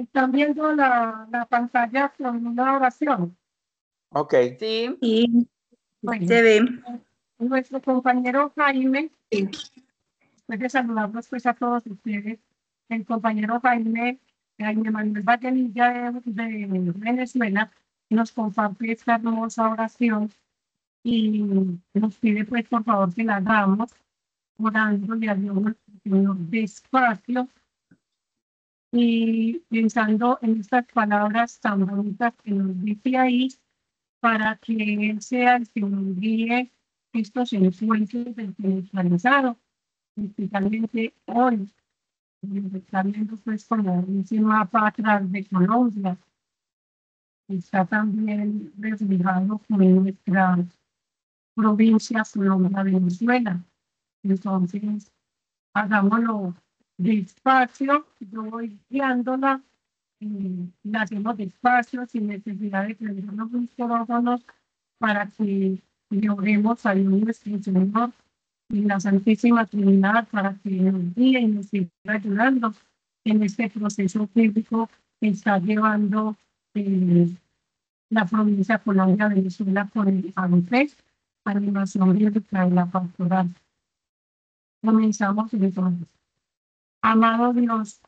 Están viendo la pantalla con una oración. Ok. Sí, Sí, Bueno, se ve. nuestro compañero Jaime, Sí. después de saludarlos pues a todos ustedes, el compañero Jaime Manuel Vallenilla de Venezuela, nos comparte esta hermosa oración y nos pide pues por favor que la hagamos orándole a Dios Señor, despacio y pensando en estas palabras tan bonitas que nos dice ahí para que Él sea el que nos guíe estos encuentros espiritualizados, especialmente hoy, está viendo pues como ese mapa atrás de Colombia, está también reflejado con nuestra provincia Colombia, Venezuela. Entonces, hagámoslo despacio, yo voy guiándola y la hacemos despacio, sin necesidad de prender los micrófonos para que logremos a Dios nuestro Señor y la Santísima Trinidad para que nos guíe y nos siga ayudando en este proceso crítico que está llevando la provincia de Colombia, Venezuela, con el ANFES, Animación Bíblica de la Pastoral. Comenzamos entonces. Amado Dios,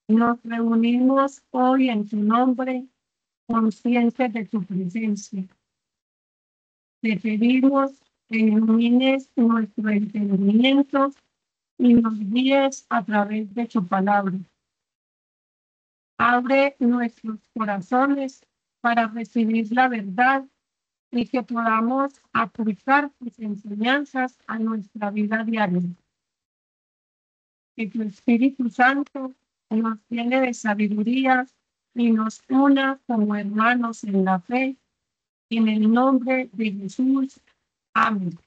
nos reunimos hoy en tu nombre, conscientes de tu presencia. Te pedimos que ilumines nuestro entendimiento y nos guíes a través de tu palabra. Abre nuestros corazones para recibir la verdad y que podamos aplicar tus enseñanzas a nuestra vida diaria. Que tu Espíritu Santo nos llene de sabiduría y nos una como hermanos en la fe. En el nombre de Jesús. Amén.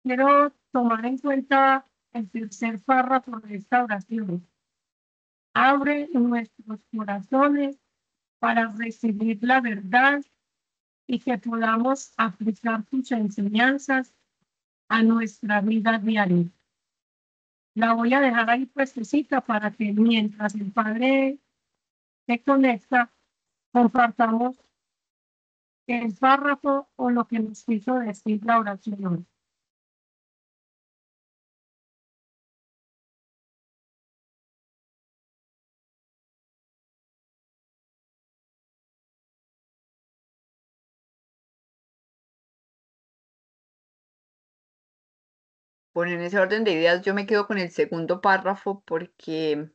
Quiero tomar en cuenta el tercer párrafo de esta oración. Abre nuestros corazones para recibir la verdad y que podamos aplicar tus enseñanzas a nuestra vida diaria. La voy a dejar ahí puestecita para que mientras el Padre se conecta, compartamos el párrafo o lo que nos quiso decir la oración. bueno, en ese orden de ideas yo me quedo con el segundo párrafo porque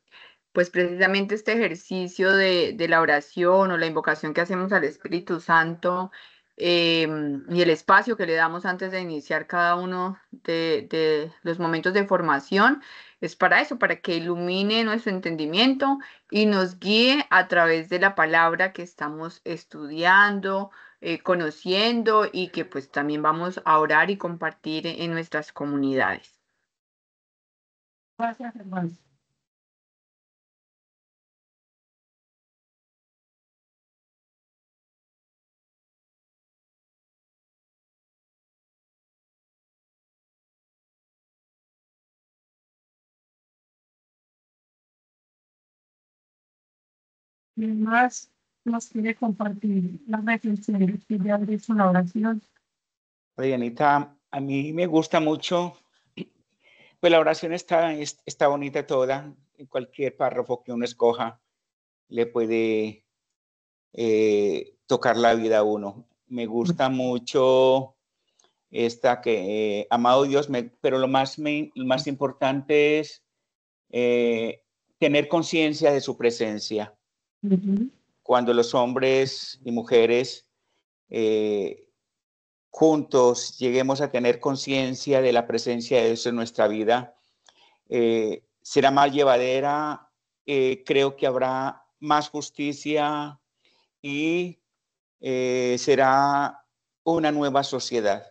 pues precisamente este ejercicio de la oración o la invocación que hacemos al Espíritu Santo y el espacio que le damos antes de iniciar cada uno de los momentos de formación es para eso, para que ilumine nuestro entendimiento y nos guíe a través de la palabra que estamos estudiando, conociendo y que pues también vamos a orar y compartir en nuestras comunidades. Gracias, hermano. Y más nos quiere compartir las reflexiones que ya han hecho la oración. Oye, Anita, a mí me gusta mucho, pues la oración está bonita toda, en cualquier párrafo que uno escoja le puede tocar la vida a uno. Me gusta mucho esta que, amado Dios, pero lo más importante es tener conciencia de su presencia. Uh-huh. Cuando los hombres y mujeres juntos lleguemos a tener conciencia de la presencia de Dios en nuestra vida, será más llevadera, creo que habrá más justicia y será una nueva sociedad.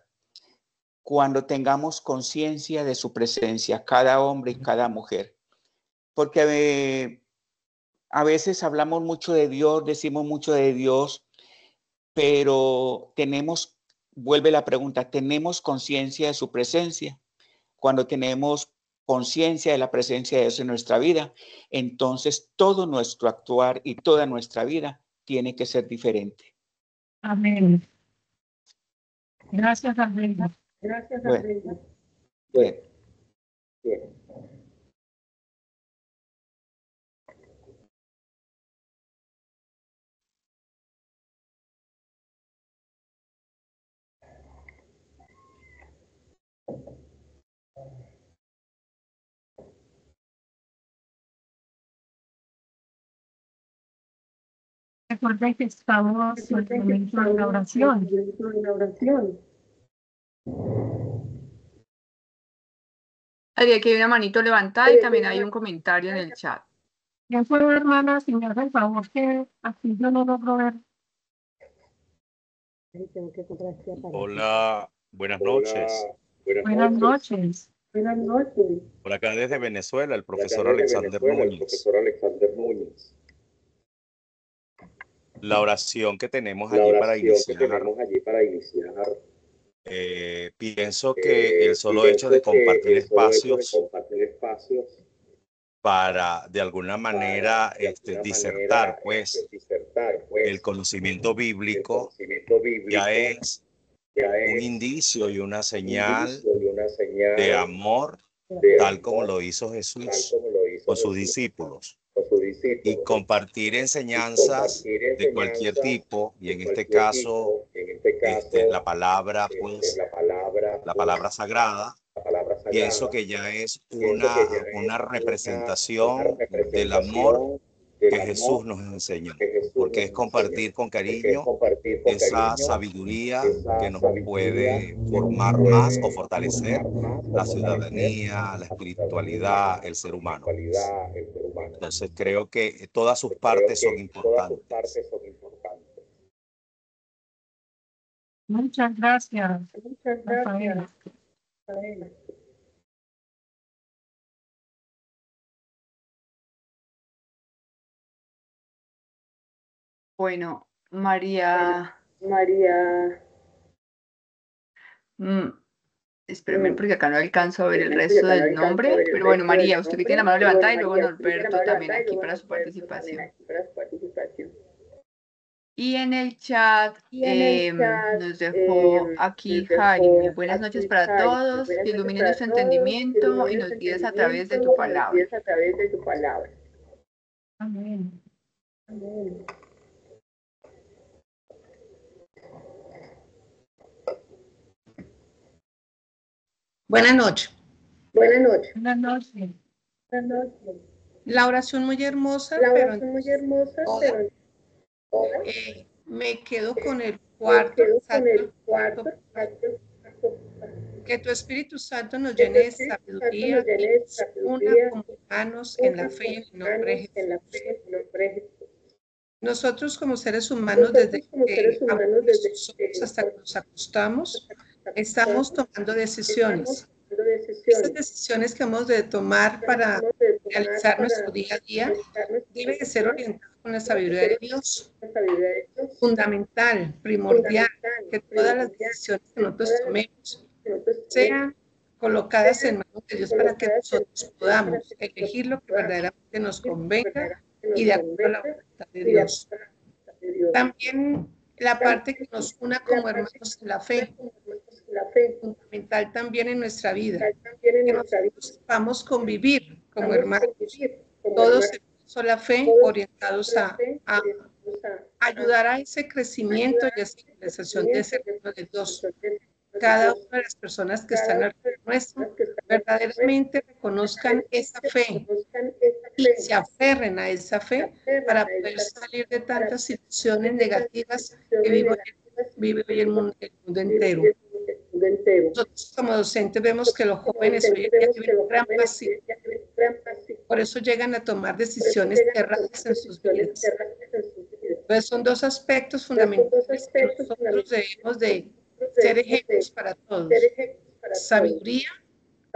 Cuando tengamos conciencia de su presencia, cada hombre y cada mujer. Porque a veces hablamos mucho de Dios, decimos mucho de Dios, pero vuelve la pregunta, ¿tenemos conciencia de su presencia? Cuando tenemos conciencia de la presencia de Dios en nuestra vida, entonces todo nuestro actuar y toda nuestra vida tiene que ser diferente. Amén. Gracias, Alberto. Gracias, Bueno, Alberto. bien. Bien. Recuerden que estamos en el momento de la oración. La oración. Ahí aquí hay una manito levantada y también hay un comentario en el chat. ¿Quién fue, hermana? Si me hace el favor que aquí yo no logro ver. Hola, buenas noches. Buenas noches. Buenas noches. Por acá desde Venezuela, el profesor Desde Alexander Venezuela, el Núñez. profesor Alexander Núñez. La oración que tenemos La allí para oración que iniciar, tenemos allí para iniciar. pienso que el solo hecho de Pienso que compartir el solo hecho de espacios compartir espacios para, de alguna manera, para, de alguna disertar, manera, pues, disertar, pues, el conocimiento el bíblico conocimiento bíblico ya es ya un es indicio y una un señal indicio y una señal de amor, de tal como amor, lo hizo tal Jesús como lo hizo con sus Jesús discípulos. con sus Y discípulos. compartir Y enseñanzas compartir de cualquier enseñanzas tipo, y de en este cualquier caso, tipo, en este caso, la palabra, pues, la palabra sagrada, la palabra pienso sagrada, que ya es pienso que ya una es una representación del amor representación del que Jesús amor nos enseñó, que Jesús porque nos es enseñó, compartir con porque es cariño compartir con esa cariño sabiduría que esa nos sabiduría puede que nos formar más o puede fortalecer formar más o la fortalecer ciudadanía, la la ciudadanía, espiritualidad, el ser la humano. espiritualidad, el ser humano. Entonces creo que todas sus Creo partes son que todas sus importantes. partes son importantes. Muchas gracias, Muchas Rafaela. Rafaela. Bueno, María, María, mm, espérame porque acá no alcanzo a ver el porque resto acá no del alcanzo a nombre, ver el pero bueno, resto del María, usted que tiene la nombre, mano pero bueno, levantada y luego María, usted tiene la Norberto mano también levantada y aquí luego para su Norberto también participación. aquí para su participación. Y en el chat Y en el chat nos dejó aquí nos Jaime. dejó Buenas noches aquí para Jaime. todos, Buenas que noches ilumine para nuestro todos, que entendimiento y ilumine su nos guíes a través de entendimiento tu y nos palabra. guíes a través de tu palabra. Amén. Amén. Buenas noches. Buenas noches. Buenas noches. Buenas noches. La oración muy hermosa, La pero oración muy hermosa, toda, pero toda, me quedo con el me cuarto, quedo con el resalto cuarto, que tu Espíritu Santo nos que tu llene de Espíritu Santo nos sabiduría llene y de nos una sabiduría, como hermanos en la una fe y como en el nombre de hermanos en la Jesús. fe, en el nombre de Jesús. Nosotros como seres humanos, desde Nosotros como que seres humanos, abrimos desde nuestros ojos que hasta que nos acostamos, estamos estamos tomando decisiones. tomando Estas decisiones. decisiones que hemos de tomar para Hemos de tomar realizar nuestro para día a día realizar nuestro debe de día a ser día, orientado con la debe de sabiduría de ser Dios. la sabiduría de Dios, Fundamental, primordial, fundamental, que todas las primordial, decisiones que que nosotros todas las tomemos que nosotros tomemos sean colocadas en manos de Dios para que colocadas en nosotros Dios para podamos que elegir lo que podamos verdaderamente nos vivir convenga verdaderamente y nos de acuerdo a la convenga voluntad de y de Dios. acuerdo a la voluntad de Dios. También la parte que También nos una la como parte hermanos en la que fe, como hermanos en la fe, fundamental también en nuestra vida, también en que nuestra vida, nosotros sepamos convivir como vamos a hermanos, convivir como todos hermanos, en una sola fe, todos orientados en la a, fe, a orientados a ayudar a ese crecimiento ayudar y a esa ese realización de crecimiento ese y esa reino de Dios. realización de Cada Dios. una de las personas que Cada están una de alrededor las nuestro personas que están verdaderamente reconozcan esa fe conozcan esa y fe, se aferren a esa se fe aferran para a poder esa fe, salir de para tantas situaciones salir de tantas negativas que situaciones negativas vive hoy que el mundo vive entero. el mundo entero. Nosotros como docentes vemos que los Como jóvenes hoy docentes en día vemos que viven los gran jóvenes vacío, ya tienen gran pasión, por eso llegan a tomar por eso decisiones llegan a tomar erradas en sus decisiones vidas. erradas en sus vidas. Entonces son dos aspectos Entonces, son dos fundamentales que aspectos nosotros fundamentales debemos de que ser debemos ejemplos de para ser todos. ejemplos para todos. Sabiduría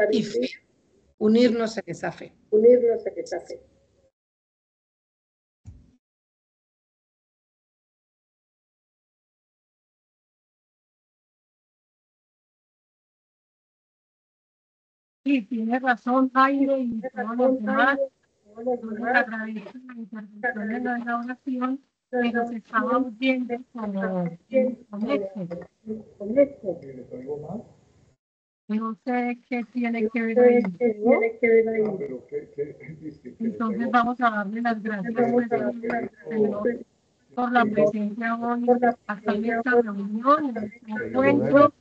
y fe, Sabiduría, unirnos en esa fe. unirnos a esa fe. Sí, tiene razón Jaime y todos los demás. Yo les agradezco la intervención en la oración, pero se estaba oyendo como inconexo. No sé qué tiene que ver ahí. Entonces vamos a darle las gracias pues, Señor, por la presencia hoy acá en esta reunión, en este encuentro.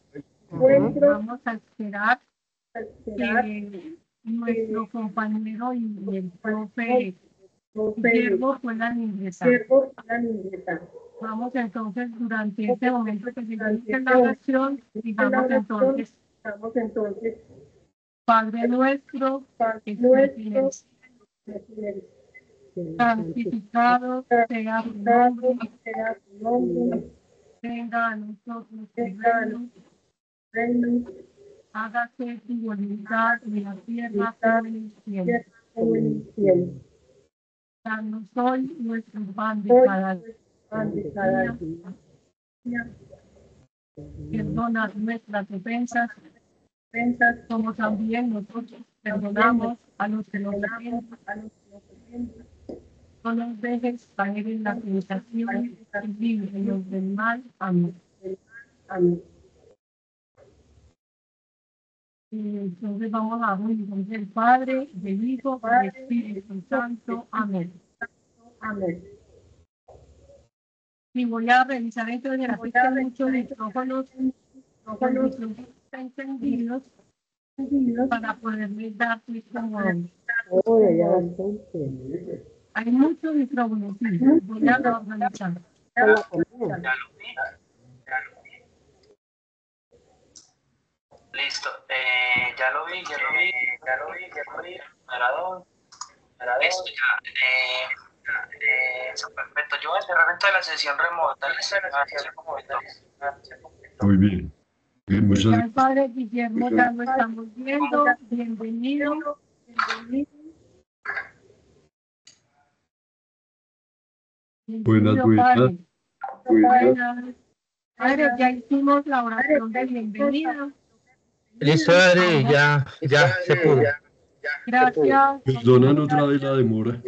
Vamos a esperar que nuestro compañero y el profe Guillermo puedan ingresar. Vamos entonces durante este momento que se inicia la oración y vamos entonces, Padre nuestro, que estás en el cielo, santificado sea tu nombre, venga a nosotros tu reino, hágase tu voluntad en la tierra como en el cielo. Danos hoy nuestro pan de cada día. Perdona nuestras ofensas, como también nosotros perdonamos a los que nos ofenden. No nos dejes caer en la tentación y líbranos del mal. Amén. Y entonces vamos a dar en nombre del Padre, del Hijo, del Espíritu Santo. Amén. Y voy a revisar entonces de la ficha muchos micrófonos están encendidos para poderles dar pues, como hay muchos micrófonos, sí. Voy a organizar. Listo, ya lo vi. Listo, ya. Eso, perfecto. Yo voy a cerrar entonces la sesión remota. Muy bien. Muchas Ya el Padre Guillermo ya lo estamos viendo. Bienvenido. buenas. Padre. Buenas. Padre, ya hicimos la oración de bienvenida. Listo, Adri, ya se pudo. Gracias. Perdonan otra vez la demora.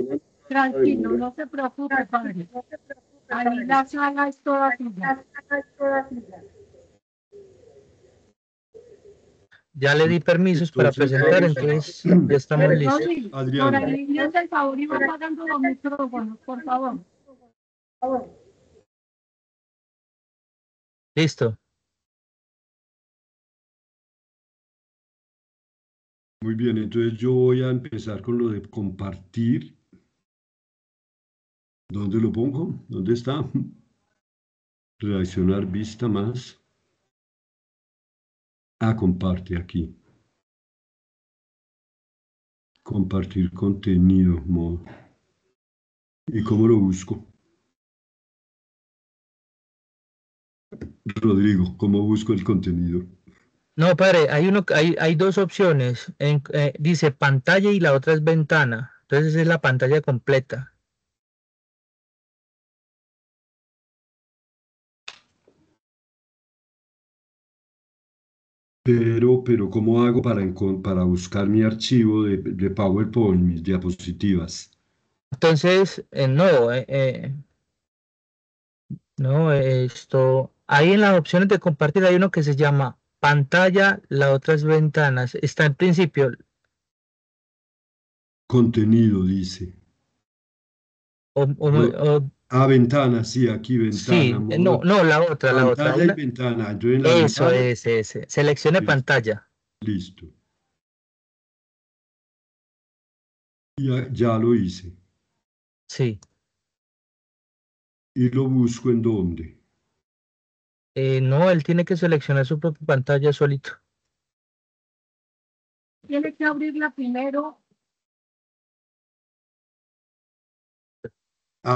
Tranquilo, no se preocupe, Padre. Ahí la sala es toda suya. Ya le di permisos para presentar, entonces ya estamos listos. Por ahí, me hace el favor y va apagando los micrófonos, por favor. Listo. Muy bien, entonces yo voy a empezar con lo de compartir. ¿Dónde lo pongo? ¿Dónde está? Reaccionar vista más. Comparte aquí. Compartir contenido, modo. ¿Y cómo lo busco? Rodrigo, ¿cómo busco el contenido? No, padre, hay dos opciones. Dice pantalla y la otra es ventana. Entonces esa es la pantalla completa. Pero ¿cómo hago para buscar mi archivo de PowerPoint, mis diapositivas? Entonces, no, esto, ahí en las opciones de compartir hay uno que se llama pantalla, la otra es ventanas. Está en principio. Contenido, dice. Ventana, sí, aquí ventana. Sí, no, la otra. Pantalla y ventana. Yo en la Eso, ventana. ese. Seleccione pantalla. Listo. Ya lo hice. Sí. ¿Y lo busco en dónde? No, él tiene que seleccionar su propia pantalla solito. Tiene que abrirla primero.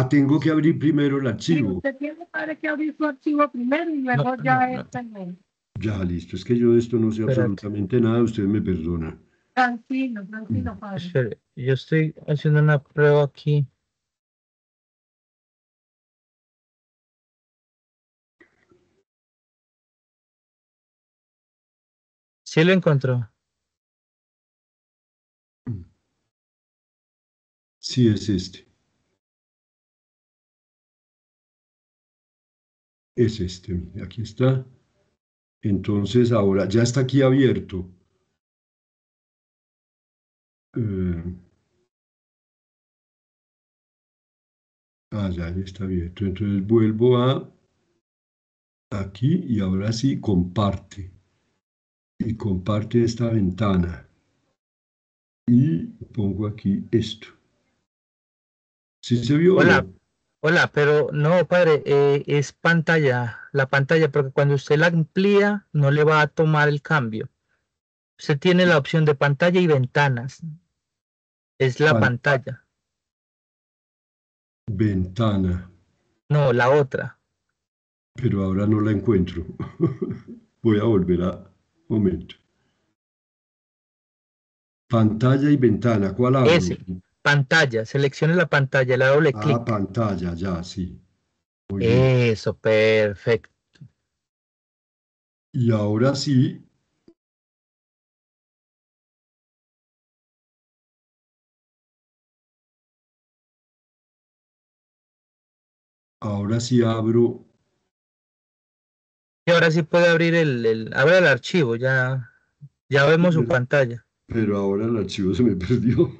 Tengo que abrir primero el archivo. Sí, usted tiene que abrir su archivo primero y luego no. Ya, listo. Es que yo de esto no sé absolutamente nada. Usted me perdona. Tranquilo, padre. Espere, yo estoy haciendo una prueba aquí. ¿Sí lo encontró? Sí, es este. Es este, mire, aquí está. Entonces ahora ya está aquí abierto. Ya está abierto. Entonces vuelvo a aquí y ahora sí comparte. Y comparte esta ventana. Y pongo aquí esto. ¿Sí se vio? Hola, ¿No? hola, pero no, padre, es pantalla, la pantalla, porque cuando usted la amplía no le va a tomar el cambio. Usted tiene la opción de pantalla y ventanas. Es la pantalla. Ventana. No, la otra. Pero ahora no la encuentro. Voy a volver a... Momento. Pantalla y ventana. ¿Cuál abro? Ese, pantalla. Seleccione la pantalla, le da doble clic. Pantalla, ya, sí. Muy bien. Eso, perfecto. Y ahora sí. Ahora sí abro. Y ahora sí puede abrir abre el archivo, ya vemos su pantalla. Pero ahora el archivo se me perdió.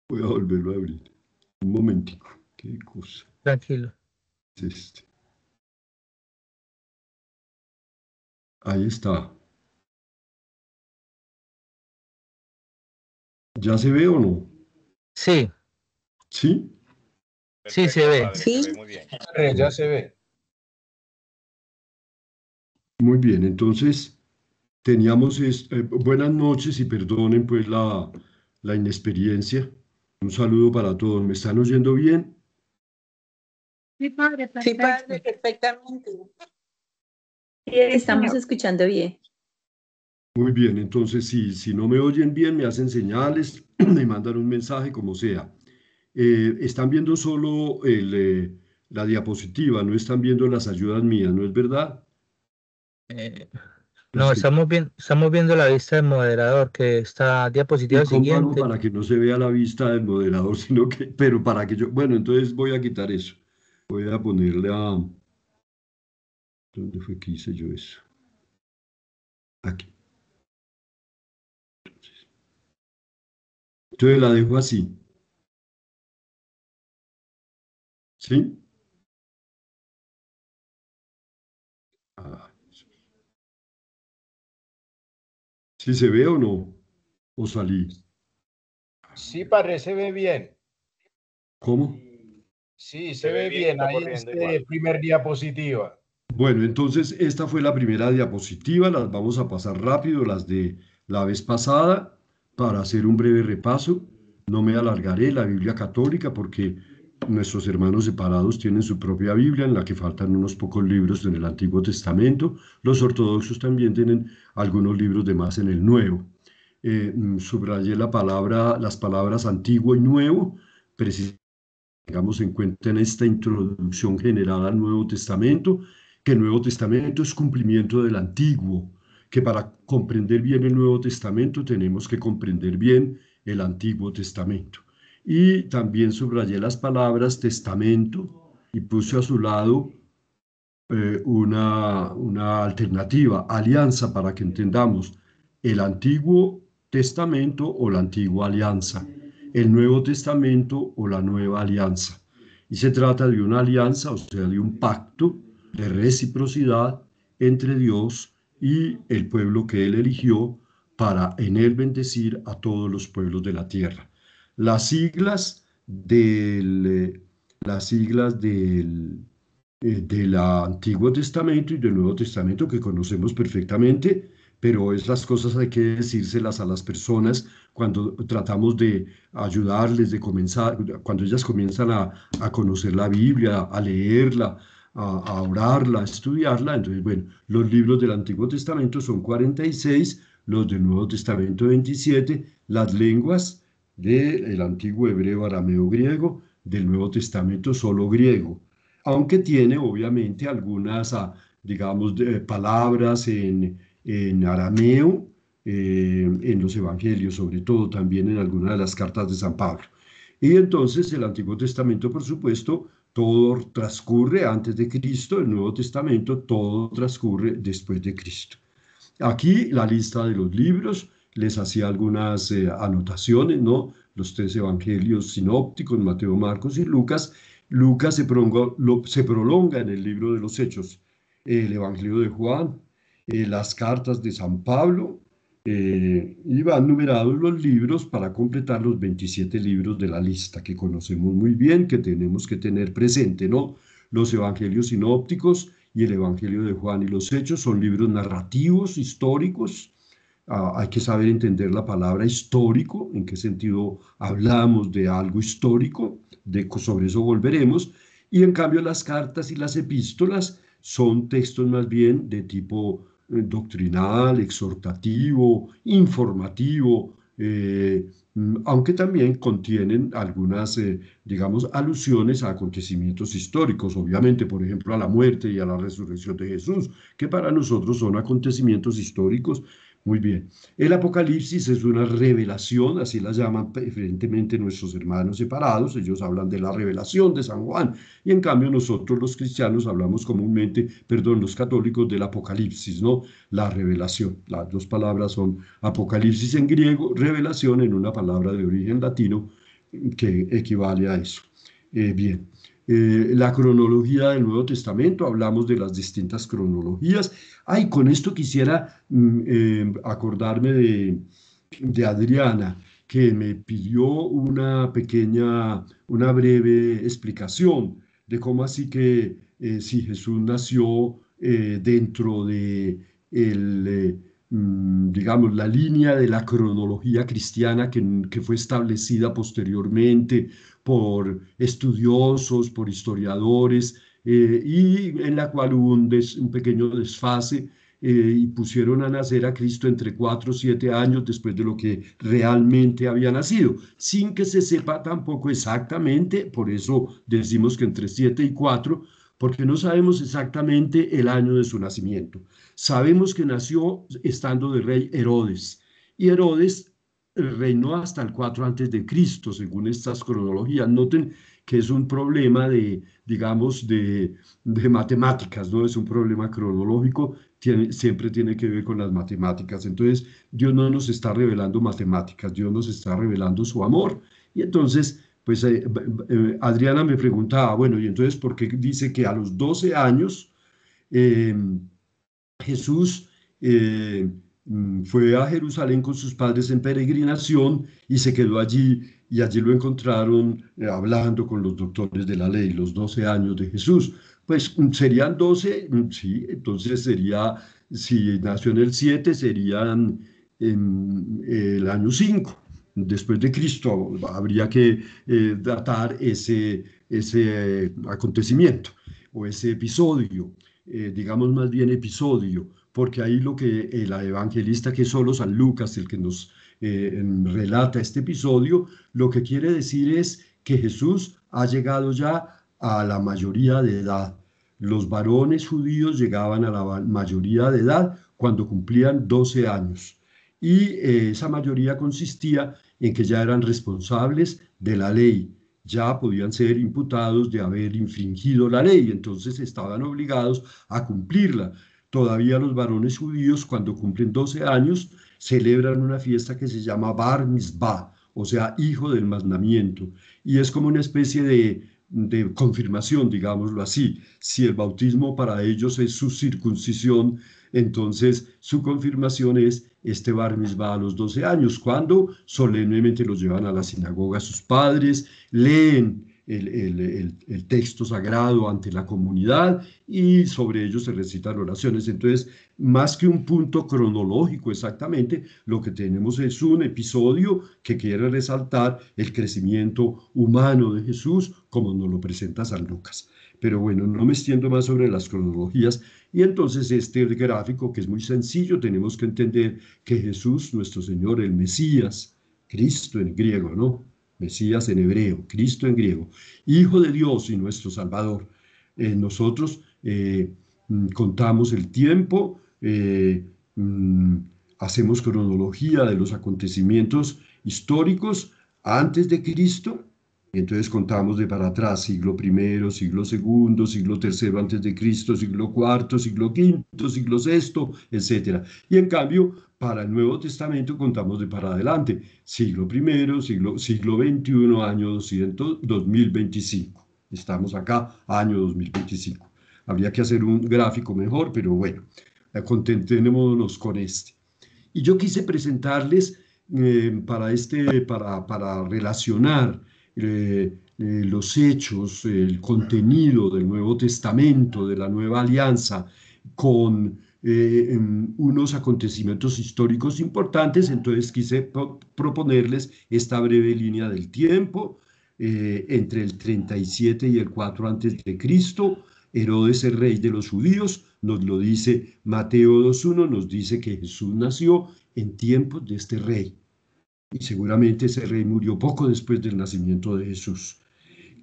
Voy a volverlo a abrir. Un momentico. Qué cosa. Tranquilo. Es este. Ahí está. ¿Ya se ve o no? Sí. ¿Sí? Sí, se ve. Padre, se ve muy bien. Ya se ve. Muy bien, entonces teníamos buenas noches y perdonen pues la inexperiencia. Un saludo para todos. ¿Me están oyendo bien? Sí, padre, Sí, padre, perfecto. perfectamente. Sí, estamos escuchando bien. Muy bien, entonces si no me oyen bien, me hacen señales, me mandan un mensaje, como sea. Están viendo solo la diapositiva, no están viendo las ayudas mías, ¿no es verdad? No, estamos viendo la vista del moderador, que está diapositiva ¿Y cómo hago siguiente. para que no se vea la vista del moderador, pero para que yo, bueno, entonces voy a quitar eso. Voy a ponerle a... ¿Dónde fue que hice yo eso? Aquí. Entonces la dejo así. ¿Sí? ¿Sí se ve o no? ¿O salí? Sí, padre, se ve bien. ¿Cómo? Sí, se ve bien. Ahí este primer diapositiva. Bueno, entonces esta fue la primera diapositiva, las vamos a pasar rápido, las de la vez pasada, para hacer un breve repaso. No me alargaré la Biblia católica porque nuestros hermanos separados tienen su propia Biblia en la que faltan unos pocos libros en el Antiguo Testamento. Los ortodoxos también tienen algunos libros de más en el Nuevo. Subrayé las palabras antiguo y nuevo, precisamente tengamos en cuenta en esta introducción general al Nuevo Testamento, que el Nuevo Testamento es cumplimiento del Antiguo, que para comprender bien el Nuevo Testamento tenemos que comprender bien el Antiguo Testamento. Y también subrayé las palabras testamento y puse a su lado una alternativa, alianza, para que entendamos el Antiguo Testamento o la Antigua Alianza, el Nuevo Testamento o la Nueva Alianza. Y se trata de una alianza, o sea, de un pacto de reciprocidad entre Dios y el pueblo que Él eligió para en Él bendecir a todos los pueblos de la tierra. Las siglas del Antiguo Testamento y del Nuevo Testamento que conocemos perfectamente, pero esas cosas hay que decírselas a las personas cuando tratamos de ayudarles, de comenzar, cuando ellas comienzan a conocer la Biblia, a leerla, a orarla, a estudiarla. Entonces, bueno, los libros del Antiguo Testamento son 46, los del Nuevo Testamento 27, las lenguas del antiguo hebreo, arameo, griego, del Nuevo Testamento solo griego, aunque tiene obviamente algunas, digamos, palabras en arameo en los evangelios, sobre todo también en algunas de las cartas de San Pablo. Y entonces el Antiguo Testamento, por supuesto, todo transcurre antes de Cristo, el Nuevo Testamento todo transcurre después de Cristo. Aquí la lista de los libros, les hacía algunas anotaciones, ¿no? Los 3 evangelios sinópticos, Mateo, Marcos y Lucas. Lucas se prolonga en el libro de los Hechos, el evangelio de Juan, las cartas de San Pablo, y van numerados los libros para completar los 27 libros de la lista que conocemos muy bien, que tenemos que tener presente, ¿no? Los evangelios sinópticos y el evangelio de Juan y los Hechos son libros narrativos, históricos. Hay que saber entender la palabra histórico, en qué sentido hablamos de algo histórico, sobre eso volveremos. Y en cambio las cartas y las epístolas son textos más bien de tipo doctrinal, exhortativo, informativo, aunque también contienen algunas, digamos, alusiones a acontecimientos históricos, obviamente, por ejemplo, a la muerte y a la resurrección de Jesús, que para nosotros son acontecimientos históricos. Muy bien. El Apocalipsis es una revelación, así la llaman preferentemente nuestros hermanos separados, ellos hablan de la revelación de San Juan, y en cambio nosotros los cristianos hablamos comúnmente, los católicos, del Apocalipsis, ¿no? La revelación. Las 2 palabras son Apocalipsis en griego, revelación en una palabra de origen latino que equivale a eso. Bien. La cronología del Nuevo Testamento, hablamos de las distintas cronologías. Con esto quisiera acordarme de Adriana, que me pidió una breve explicación de cómo así que si Jesús nació dentro de digamos, la línea de la cronología cristiana que fue establecida posteriormente por estudiosos, por historiadores, y en la cual hubo un pequeño desfase, y pusieron a nacer a Cristo entre 4 o 7 años después de lo que realmente había nacido, sin que se sepa tampoco exactamente, por eso decimos que entre 7 y 4, porque no sabemos exactamente el año de su nacimiento. Sabemos que nació estando de rey Herodes, y Herodes reinó hasta el 4 antes de Cristo, según estas cronologías. Noten que es un problema digamos, de matemáticas, no es un problema cronológico, siempre tiene que ver con las matemáticas. Entonces, Dios no nos está revelando matemáticas, Dios nos está revelando su amor. Y entonces, pues Adriana me preguntaba, bueno, y entonces, ¿por qué dice que a los 12 años Jesús fue a Jerusalén con sus padres en peregrinación y se quedó allí, y allí lo encontraron hablando con los doctores de la ley, los 12 años de Jesús? Pues serían 12, sí, entonces sería, si nació en el 7, serían el año 5 después de Cristo. Habría que datar ese acontecimiento o ese episodio, digamos más bien episodio, porque ahí lo que el evangelista, que es solo San Lucas el que nos relata este episodio, lo que quiere decir es que Jesús ha llegado ya a la mayoría de edad. Los varones judíos llegaban a la mayoría de edad cuando cumplían 12 años. Y esa mayoría consistía en que ya eran responsables de la ley, ya podían ser imputados de haber infringido la ley, entonces estaban obligados a cumplirla. Todavía los varones judíos, cuando cumplen 12 años, celebran una fiesta que se llama Bar Mitzvah, o sea, hijo del mandamiento, y es como una especie de confirmación, digámoslo así. Si el bautismo para ellos es su circuncisión, entonces su confirmación es este Bar Mitzvah a los 12 años, cuando solemnemente los llevan a la sinagoga sus padres, leen el texto sagrado ante la comunidad y sobre ellos se recitan oraciones. Entonces, más que un punto cronológico exactamente, lo que tenemos es un episodio que quiere resaltar el crecimiento humano de Jesús, como nos lo presenta San Lucas. Pero bueno, no me extiendo más sobre las cronologías. Y entonces este gráfico, que es muy sencillo, tenemos que entender que Jesús, nuestro Señor, el Mesías, Cristo en griego, ¿no? Mesías en hebreo, Cristo en griego, Hijo de Dios y nuestro Salvador. Nosotros contamos el tiempo hacemos cronología de los acontecimientos históricos antes de Cristo, y entonces contamos de para atrás, siglo I, siglo II, siglo III antes de Cristo, siglo IV, siglo V, siglo VI, etc. Y en cambio, para el Nuevo Testamento contamos de para adelante, siglo I, siglo XXI, año 2025. Estamos acá, año 2025. Habría que hacer un gráfico mejor, pero bueno, contentémonos con este. Y yo quise presentarles para relacionar los hechos, el contenido del Nuevo Testamento, de la Nueva Alianza, con unos acontecimientos históricos importantes. Entonces quise proponerles esta breve línea del tiempo, entre el 37 y el 4 antes de Cristo. Herodes, el rey de los judíos, nos lo dice Mateo 2.1, nos dice que Jesús nació en tiempos de este rey. Y seguramente ese rey murió poco después del nacimiento de Jesús.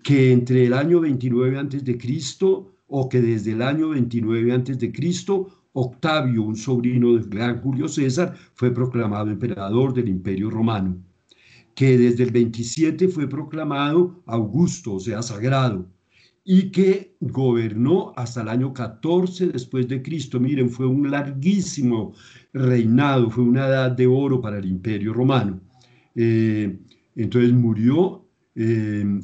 Que entre el año 29 antes de Cristo, o que desde el año 29 antes de Cristo, Octavio, un sobrino del gran Julio César, fue proclamado emperador del Imperio Romano. Que desde el 27 fue proclamado Augusto, o sea, sagrado, y que gobernó hasta el año 14 después de Cristo. Miren, fue un larguísimo reinado, fue una edad de oro para el Imperio Romano. Entonces murió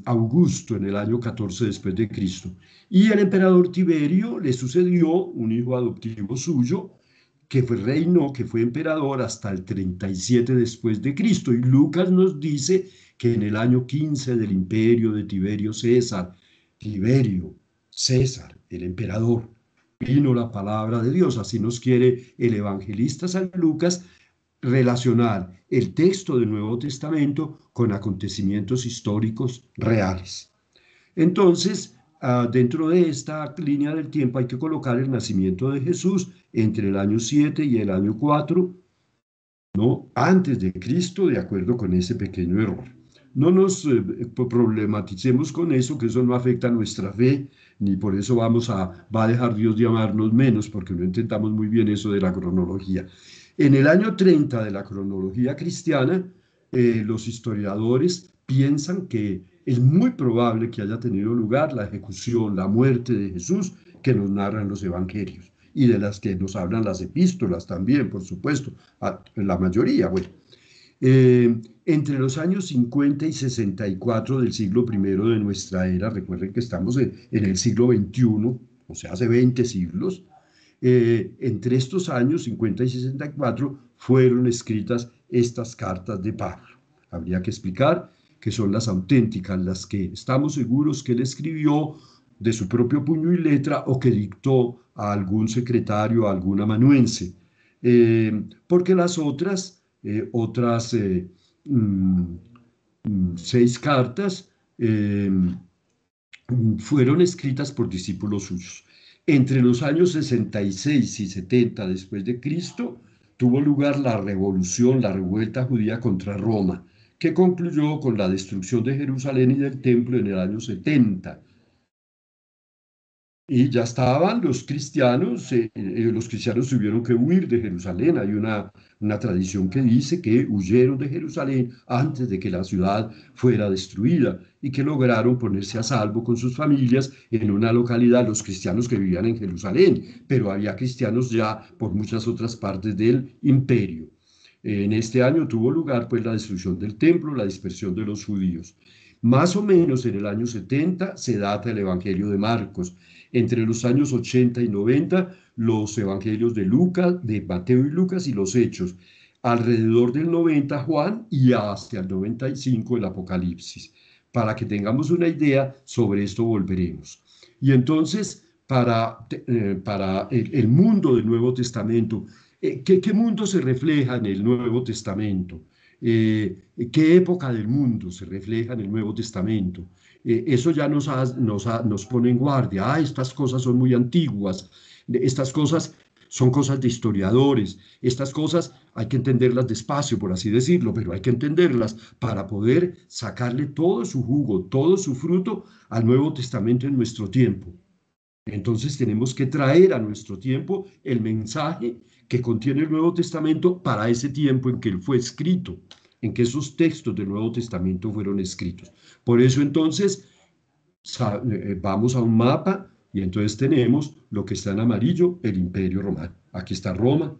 Augusto en el año 14 después de Cristo. Y el emperador Tiberio le sucedió un hijo adoptivo suyo, que reinó, que fue emperador hasta el 37 después de Cristo. Y Lucas nos dice que en el año 15 del imperio de Tiberio César, el emperador, vino la palabra de Dios. Así nos quiere el evangelista San Lucas relacionar el texto del Nuevo Testamento con acontecimientos históricos reales. Entonces, dentro de esta línea del tiempo hay que colocar el nacimiento de Jesús entre el año 7 y el año 4, ¿no? Antes de Cristo, de acuerdo con ese pequeño error. No nos problematicemos con eso, que eso no afecta a nuestra fe, ni por eso va a dejar Dios de amarnos menos, porque no entendamos muy bien eso de la cronología. En el año 30 de la cronología cristiana, los historiadores piensan que es muy probable que haya tenido lugar la ejecución, la muerte de Jesús, que nos narran los evangelios, y de las que nos hablan las epístolas también, por supuesto, la mayoría, bueno. Entre los años 50 y 64 del siglo I de nuestra era, recuerden que estamos en el siglo XXI, o sea, hace 20 siglos, entre estos años 50 y 64 fueron escritas estas cartas de Pablo. Habría que explicar que son las auténticas, las que estamos seguros que él escribió de su propio puño y letra o que dictó a algún secretario, a algún amanuense, porque las otras 6 cartas fueron escritas por discípulos suyos. Entre los años 66 y 70 después de Cristo tuvo lugar la revolución, la revuelta judía contra Roma, que concluyó con la destrucción de Jerusalén y del templo en el año 70. Y ya estaban los cristianos tuvieron que huir de Jerusalén. Hay una tradición que dice que huyeron de Jerusalén antes de que la ciudad fuera destruida y que lograron ponerse a salvo con sus familias en una localidad, los cristianos que vivían en Jerusalén, pero había cristianos ya por muchas otras partes del imperio. En este año tuvo lugar pues la destrucción del templo, la dispersión de los judíos. Más o menos en el año 70 se data el Evangelio de Marcos. Entre los años 80 y 90, los evangelios de Mateo y Lucas y los Hechos. Alrededor del 90, Juan, y hasta el 95, el Apocalipsis. Para que tengamos una idea, sobre esto volveremos. Y entonces, para el mundo del Nuevo Testamento, ¿qué mundo se refleja en el Nuevo Testamento? ¿Qué época del mundo se refleja en el Nuevo Testamento? Eso ya nos pone en guardia. Estas cosas son muy antiguas, estas cosas son cosas de historiadores, estas cosas hay que entenderlas despacio, por así decirlo, pero hay que entenderlas para poder sacarle todo su jugo, todo su fruto al Nuevo Testamento en nuestro tiempo. Entonces tenemos que traer a nuestro tiempo el mensaje que contiene el Nuevo Testamento para ese tiempo en que él fue escrito, en que esos textos del Nuevo Testamento fueron escritos. Por eso entonces vamos a un mapa y entonces tenemos lo que está en amarillo, el Imperio Romano. Aquí está Roma,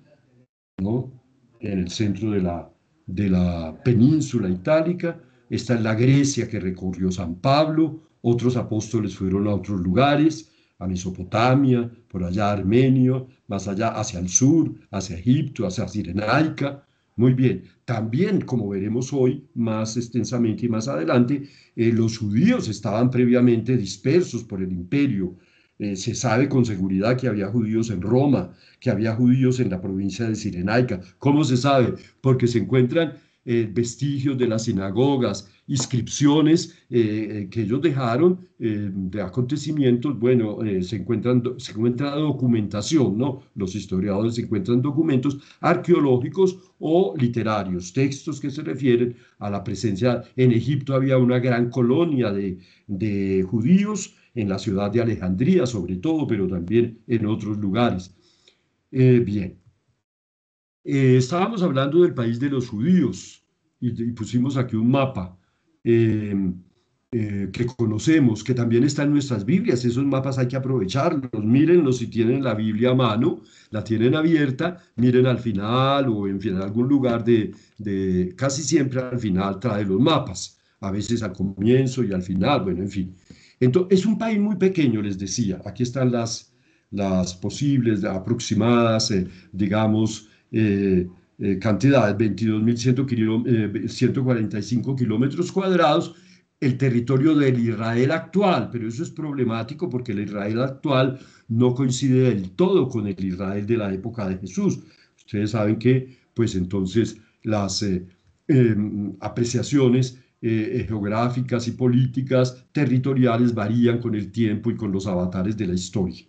¿no? En el centro de la península itálica. Está en la Grecia que recorrió San Pablo. Otros apóstoles fueron a otros lugares, a Mesopotamia, por allá Armenia, más allá hacia el sur, hacia Egipto, hacia Cirenaica. Muy bien, también como veremos hoy más extensamente y más adelante, los judíos estaban previamente dispersos por el imperio. Se sabe con seguridad que había judíos en Roma, que había judíos en la provincia de Cirenaica. ¿Cómo se sabe? Porque se encuentran vestigios de las sinagogas, inscripciones que ellos dejaron de acontecimientos. Bueno, se encuentra documentación, ¿no? Los historiadores encuentran documentos arqueológicos o literarios, textos que se refieren a la presencia. En Egipto había una gran colonia de judíos, en la ciudad de Alejandría sobre todo, pero también en otros lugares. Bien. Estábamos hablando del país de los judíos y pusimos aquí un mapa que conocemos, que también está en nuestras Biblias. Esos mapas hay que aprovecharlos, mírenlos si tienen la Biblia a mano, la tienen abierta, miren al final o en algún lugar casi siempre al final trae los mapas, a veces al comienzo y al final, bueno, en fin. Entonces, es un país muy pequeño, les decía. Aquí están las posibles, aproximadas, digamos, cantidades, 22.145 kilómetros cuadrados, el territorio del Israel actual, pero eso es problemático porque el Israel actual no coincide del todo con el Israel de la época de Jesús. Ustedes saben que, pues entonces, las apreciaciones geográficas y políticas territoriales varían con el tiempo y con los avatares de la historia.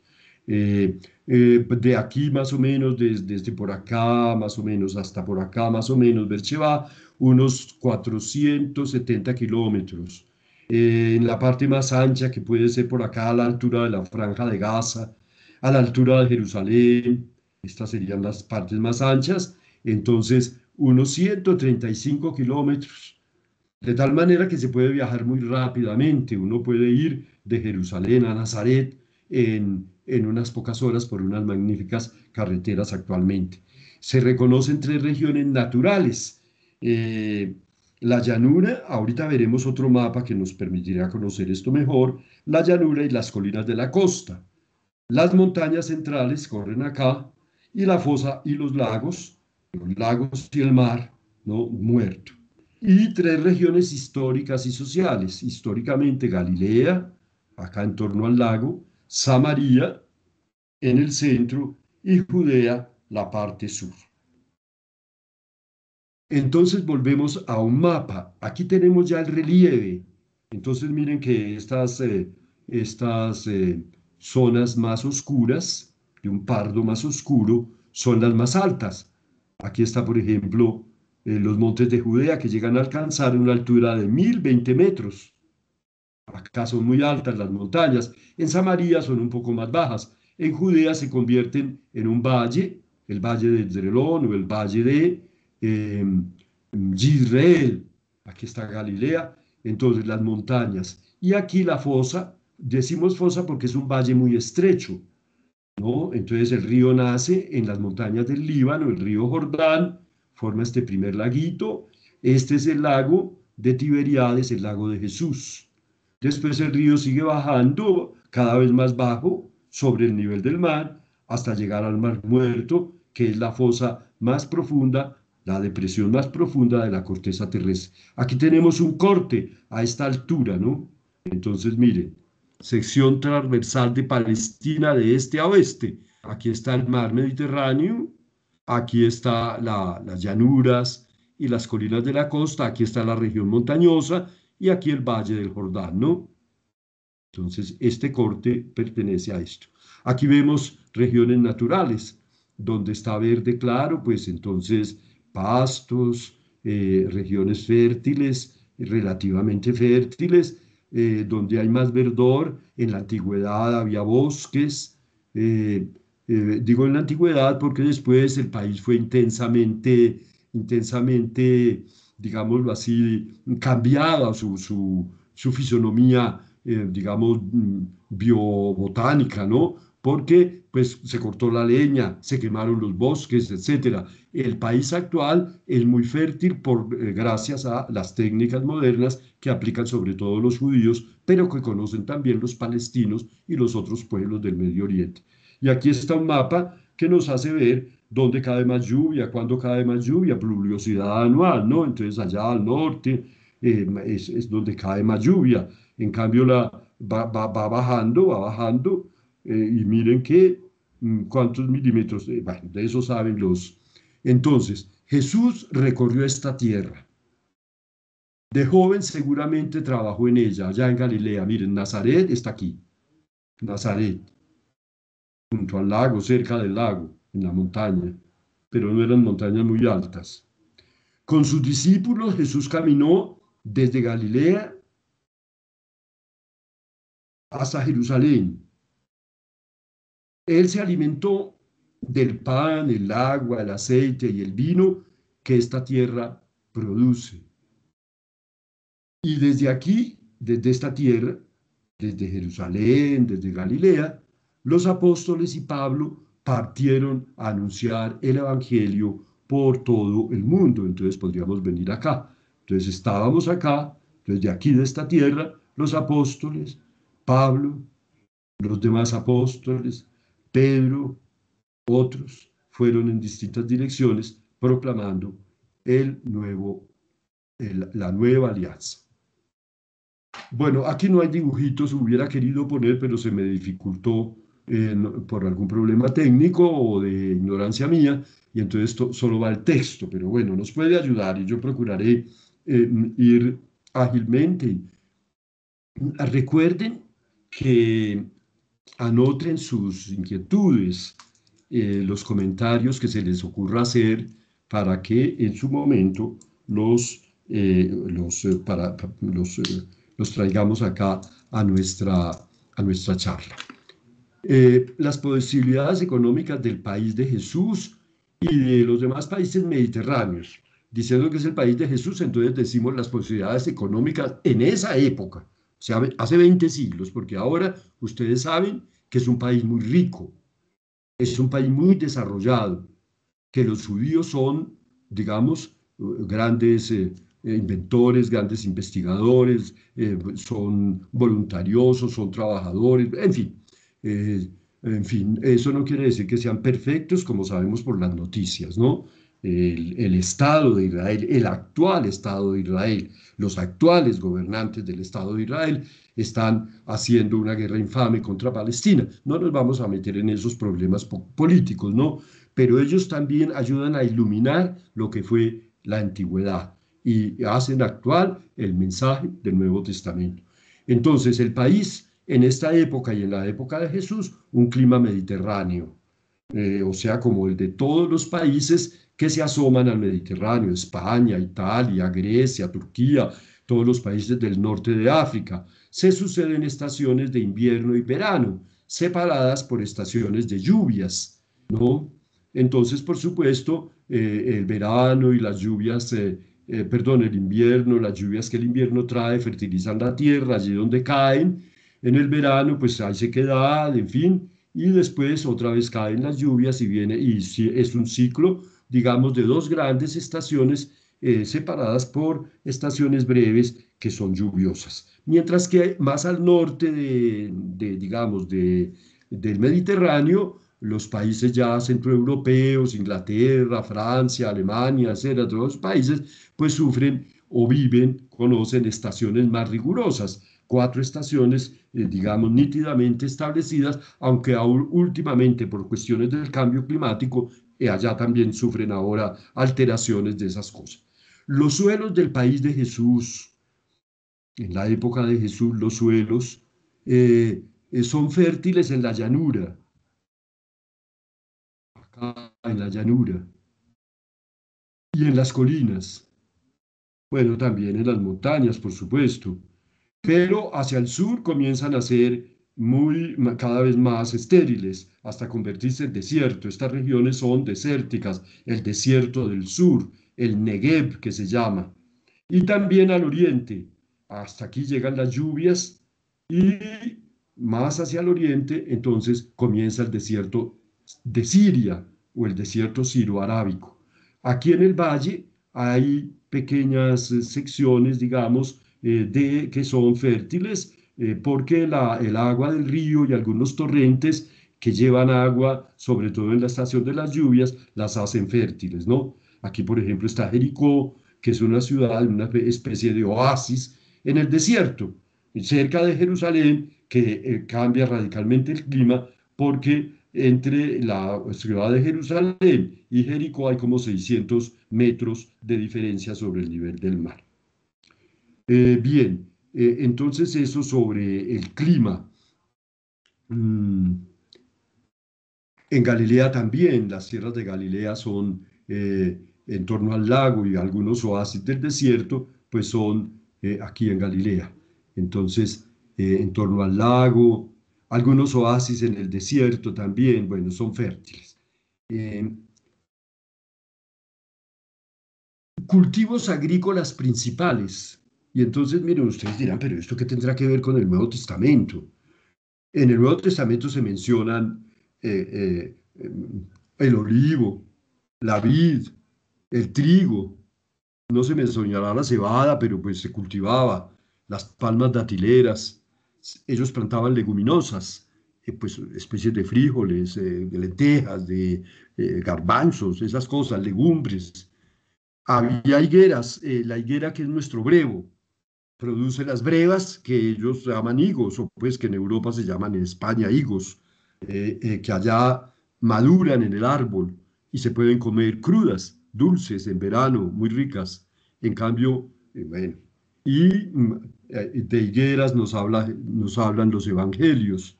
De aquí más o menos, desde por acá más o menos hasta por acá más o menos, Beersheba, unos 470 kilómetros. En la parte más ancha, que puede ser por acá a la altura de la Franja de Gaza, a la altura de Jerusalén, estas serían las partes más anchas, entonces unos 135 kilómetros. De tal manera que se puede viajar muy rápidamente. Uno puede ir de Jerusalén a Nazaret en unas pocas horas por unas magníficas carreteras actualmente. Se reconocen 3 regiones naturales. La llanura, ahorita veremos otro mapa que nos permitirá conocer esto mejor, la llanura y las colinas de la costa. Las montañas centrales corren acá y la fosa y los lagos y el mar, ¿no? Muerto. Y 3 regiones históricas y sociales. Históricamente Galilea, acá en torno al lago, Samaria, en el centro, y Judea, la parte sur. Entonces volvemos a un mapa. Aquí tenemos ya el relieve. Entonces miren que estas zonas más oscuras, de un pardo más oscuro, son las más altas. Aquí está, por ejemplo, los montes de Judea, que llegan a alcanzar una altura de 1020 metros. Acá son muy altas las montañas. En Samaria son un poco más bajas. En Judea se convierten en un valle, el valle de Zerelón o el valle de Yisrael. Aquí está Galilea. Entonces las montañas. Y aquí la fosa, decimos fosa porque es un valle muy estrecho, ¿no? Entonces el río nace en las montañas del Líbano, el río Jordán, forma este primer laguito. Este es el lago de Tiberíades, el lago de Jesús. Después el río sigue bajando cada vez más bajo sobre el nivel del mar hasta llegar al Mar Muerto, que es la fosa más profunda, la depresión más profunda de la corteza terrestre. Aquí tenemos un corte a esta altura, ¿no? Entonces miren, sección transversal de Palestina de este a oeste. Aquí está el mar Mediterráneo, aquí están las llanuras y las colinas de la costa, aquí está la región montañosa y aquí el valle del Jordán, ¿no? Entonces, este corte pertenece a esto. Aquí vemos regiones naturales, donde está verde claro, pues entonces pastos, regiones fértiles, relativamente fértiles. donde hay más verdor. En la antigüedad había bosques. Digo en la antigüedad porque después el país fue intensamente, digámoslo así, cambiada su fisonomía, digamos, biobotánica, ¿no? Porque pues se cortó la leña, se quemaron los bosques, etcétera. El país actual es muy fértil gracias a las técnicas modernas que aplican sobre todo los judíos, pero que conocen también los palestinos y los otros pueblos del Medio Oriente. Y aquí está un mapa que nos hace ver dónde cae más lluvia, cuándo cae más lluvia, pluviosidad anual, ¿no? Entonces allá al norte es donde cae más lluvia. En cambio va bajando, y miren que cuántos milímetros, bueno, de eso saben los. Entonces, Jesús recorrió esta tierra. De joven seguramente trabajó en ella, allá en Galilea. Miren, Nazaret está aquí. Nazaret, junto al lago, cerca del lago, en la montaña, pero no eran montañas muy altas. Con sus discípulos Jesús caminó desde Galilea hasta Jerusalén. Él se alimentó del pan, el agua, el aceite y el vino que esta tierra produce. Y desde aquí, desde esta tierra, desde Jerusalén, desde Galilea, los apóstoles y Pablo partieron a anunciar el evangelio por todo el mundo. Entonces podríamos venir acá. Entonces estábamos acá, desde aquí de esta tierra, los apóstoles, Pablo, los demás apóstoles, Pedro, otros, fueron en distintas direcciones proclamando la nueva alianza. Bueno, aquí no hay dibujitos, hubiera querido poner, pero se me dificultó por algún problema técnico o de ignorancia mía, y entonces solo va el texto, pero bueno, nos puede ayudar y yo procuraré ir ágilmente. Recuerden que anoten sus inquietudes, los comentarios que se les ocurra hacer para que en su momento los traigamos acá a nuestra charla. Las posibilidades económicas del país de Jesús y de los demás países mediterráneos. Diciendo que es el país de Jesús, entonces decimos las posibilidades económicas en esa época, o sea, hace 20 siglos, porque ahora ustedes saben que es un país muy rico, es un país muy desarrollado, que los judíos son, digamos, grandes inventores, grandes investigadores, son voluntariosos, son trabajadores, en fin, eso no quiere decir que sean perfectos, como sabemos por las noticias, ¿no? El Estado de Israel, el actual Estado de Israel, los actuales gobernantes del Estado de Israel están haciendo una guerra infame contra Palestina. No nos vamos a meter en esos problemas políticos, ¿no? Pero ellos también ayudan a iluminar lo que fue la antigüedad y hacen actual el mensaje del Nuevo Testamento. Entonces, el país en esta época y en la época de Jesús, un clima mediterráneo, o sea, como el de todos los países que se asoman al Mediterráneo, España, Italia, Grecia, Turquía, todos los países del norte de África. Se suceden estaciones de invierno y verano, separadas por estaciones de lluvias, ¿no? Entonces, por supuesto, el verano y las lluvias, el invierno, las lluvias que el invierno trae fertilizan la tierra allí donde caen. En el verano, pues hay sequedad, en fin, y después otra vez caen las lluvias y es un ciclo, digamos, de dos grandes estaciones separadas por estaciones breves que son lluviosas. Mientras que más al norte del Mediterráneo, los países ya centroeuropeos, Inglaterra, Francia, Alemania, etcétera, todos los países, pues sufren o conocen estaciones más rigurosas, 4 estaciones, digamos, nítidamente establecidas, aunque últimamente por cuestiones del cambio climático, allá también sufren ahora alteraciones de esas cosas. Los suelos del país de Jesús, en la época de Jesús, los suelos son fértiles en la llanura, acá en la llanura, y en las colinas, bueno, también en las montañas, por supuesto. pero hacia el sur comienzan a ser cada vez más estériles, hasta convertirse en desierto. Estas regiones son desérticas, el desierto del sur, el Negev que se llama, y también al oriente. Hasta aquí llegan las lluvias y más hacia el oriente, entonces comienza el desierto de Siria o el desierto siro-arábico. Aquí en el valle hay pequeñas secciones, digamos, que son fértiles, porque el agua del río y algunos torrentes que llevan agua, sobre todo en la estación de las lluvias, las hacen fértiles, ¿no? Aquí, por ejemplo, está Jericó, que es una ciudad, una especie de oasis en el desierto, cerca de Jerusalén, que cambia radicalmente el clima, porque entre la ciudad de Jerusalén y Jericó hay como 600 metros de diferencia sobre el nivel del mar. Bien, entonces eso sobre el clima. En Galilea también, las tierras de Galilea son en torno al lago, y algunos oasis del desierto, pues son aquí en Galilea. Entonces, en torno al lago, algunos oasis en el desierto también, bueno, son fértiles. Cultivos agrícolas principales. Y entonces, miren, ustedes dirán, pero ¿esto qué tendrá que ver con el Nuevo Testamento? En el Nuevo Testamento se mencionan el olivo, la vid, el trigo. No se mencionará la cebada, pero pues se cultivaba, las palmas datileras. Ellos plantaban leguminosas, pues especies de frijoles, de lentejas, de garbanzos, esas cosas, legumbres. Había higueras, la higuera que es nuestro brevo, produce las brevas que ellos llaman higos, o pues que en Europa se llaman en España higos, que allá maduran en el árbol y se pueden comer crudas, dulces en verano, muy ricas. En cambio, bueno, y de higueras nos hablan los evangelios.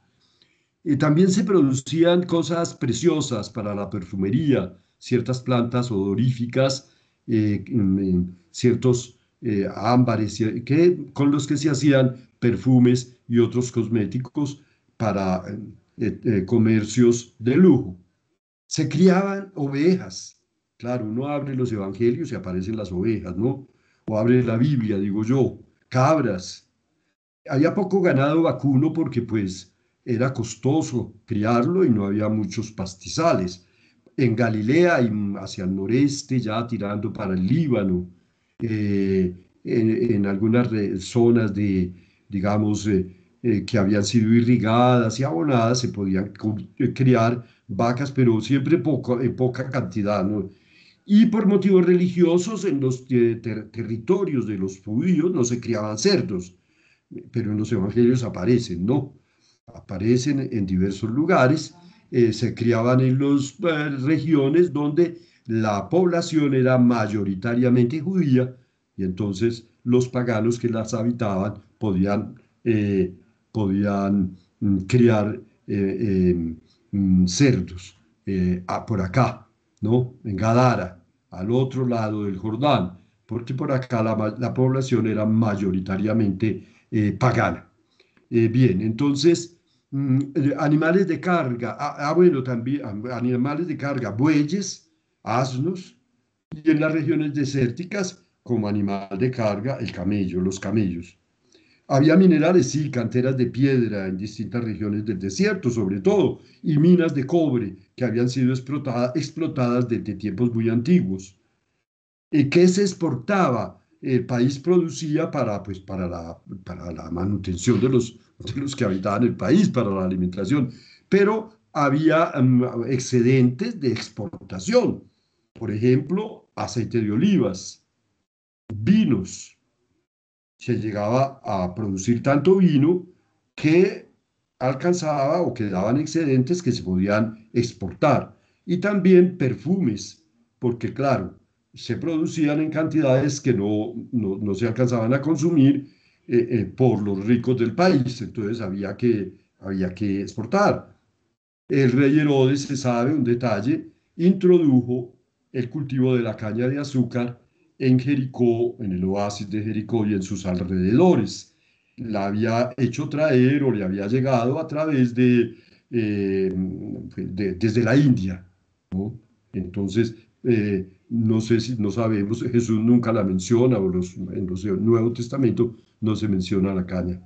También se producían cosas preciosas para la perfumería, ciertas plantas odoríficas, ciertos ámbares, con los que se hacían perfumes y otros cosméticos para comercios de lujo. Se criaban ovejas. Claro, uno abre los evangelios y aparecen las ovejas, ¿no? O abre la Biblia, digo yo, cabras. Había poco ganado vacuno porque pues era costoso criarlo y no había muchos pastizales. En Galilea y hacia el noreste, ya tirando para el Líbano, en algunas zonas de, digamos, que habían sido irrigadas y abonadas, se podían criar vacas, pero siempre en poca cantidad, ¿no? Y por motivos religiosos, en los territorios de los judíos no se criaban cerdos, pero en los evangelios aparecen, ¿no? Aparecen en diversos lugares, se criaban en las regiones donde la población era mayoritariamente judía, y entonces los paganos que las habitaban podían criar cerdos por acá, ¿no? En Gadara, al otro lado del Jordán, porque por acá la población era mayoritariamente pagana. Bien, entonces, animales de carga, bueno, también animales de carga, bueyes, asnos, y en las regiones desérticas, como animal de carga, el camello, los camellos. Había minerales, sí, canteras de piedra en distintas regiones del desierto, sobre todo, y minas de cobre que habían sido explotadas desde tiempos muy antiguos. ¿Qué se exportaba? El país producía para la manutención de los que habitaban el país, para la alimentación, pero había excedentes de exportación. Por ejemplo, aceite de olivas, vinos. Se llegaba a producir tanto vino que alcanzaba o quedaban excedentes que se podían exportar. Y también perfumes, porque claro, se producían en cantidades que no se alcanzaban a consumir por los ricos del país, entonces había que exportar. El rey Herodes, se sabe un detalle, introdujo el cultivo de la caña de azúcar en Jericó, en el oasis de Jericó y en sus alrededores. la había hecho traer o le había llegado a través desde la India, ¿no? Entonces, no sé si no sabemos, Jesús nunca la menciona, o en los Nuevo Testamento no se menciona la caña.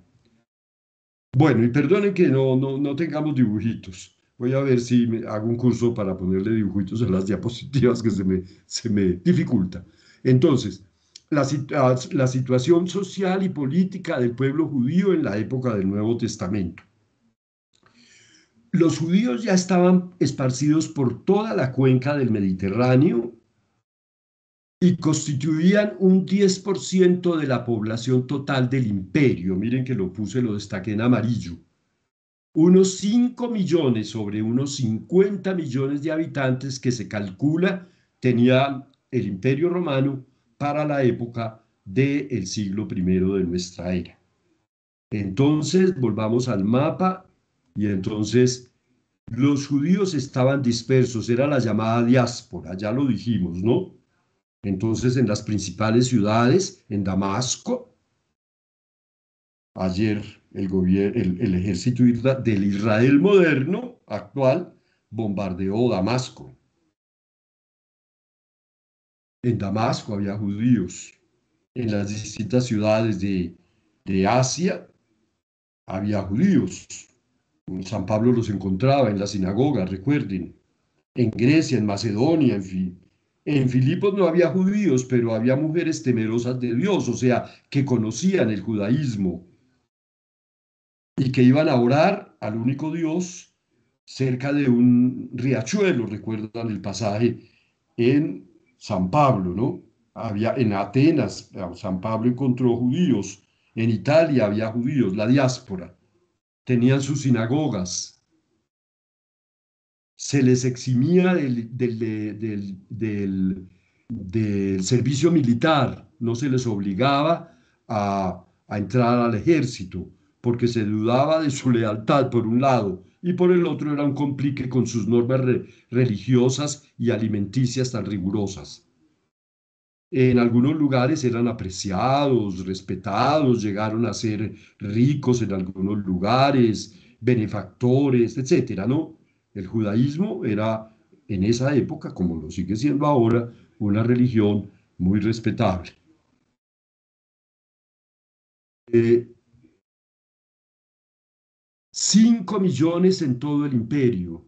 Bueno, y perdonen que no tengamos dibujitos. Voy a ver si hago un curso para ponerle dibujitos a las diapositivas, que se me dificulta. Entonces, la situación social y política del pueblo judío en la época del Nuevo Testamento. Los judíos ya estaban esparcidos por toda la cuenca del Mediterráneo y constituían un 10% de la población total del imperio. Miren que lo destaqué en amarillo. Unos 5 millones sobre unos 50 millones de habitantes que se calcula tenía el Imperio Romano para la época del siglo I de nuestra era. Entonces, volvamos al mapa, y entonces los judíos estaban dispersos, era la llamada diáspora, ya lo dijimos, ¿no? Entonces, en las principales ciudades, en Damasco, ayer el ejército del Israel moderno, actual, bombardeó Damasco. En Damasco había judíos. En las distintas ciudades de Asia había judíos. San Pablo los encontraba en la sinagoga, recuerden. En Grecia, en Macedonia, en fin. En Filipos no había judíos, pero había mujeres temerosas de Dios, o sea, que conocían el judaísmo y que iban a orar al único Dios cerca de un riachuelo. Recuerdan el pasaje en San Pablo, ¿no? En Atenas, San Pablo encontró judíos. En Italia había judíos, la diáspora. Tenían sus sinagogas. Se les eximía del servicio militar, no se les obligaba a entrar al ejército, porque se dudaba de su lealtad por un lado, y por el otro era un complique con sus normas religiosas y alimenticias tan rigurosas. En algunos lugares eran apreciados, respetados, llegaron a ser ricos en algunos lugares, benefactores, etcétera, ¿no? El judaísmo era, en esa época, como lo sigue siendo ahora, una religión muy respetable. 5 millones en todo el imperio.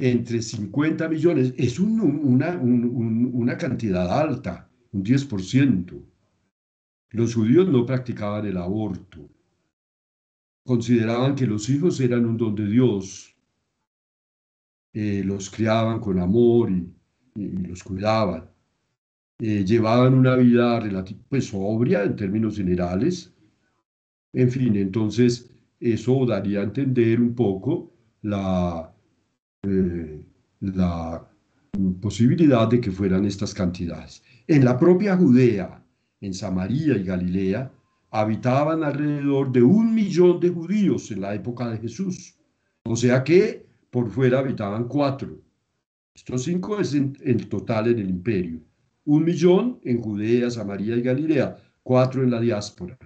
Entre 50 millones, es una cantidad alta, un 10%. Los judíos no practicaban el aborto. Consideraban que los hijos eran un don de Dios. Los criaban con amor y los cuidaban. Llevaban una vida relativamente sobria en términos generales. En fin, entonces eso daría a entender un poco la posibilidad de que fueran estas cantidades. En la propia Judea, en Samaria y Galilea, habitaban alrededor de 1 millón de judíos en la época de Jesús. O sea que por fuera habitaban 4. Estos 5 es el total en el imperio. 1 millón en Judea, Samaria y Galilea, 4 en la diáspora.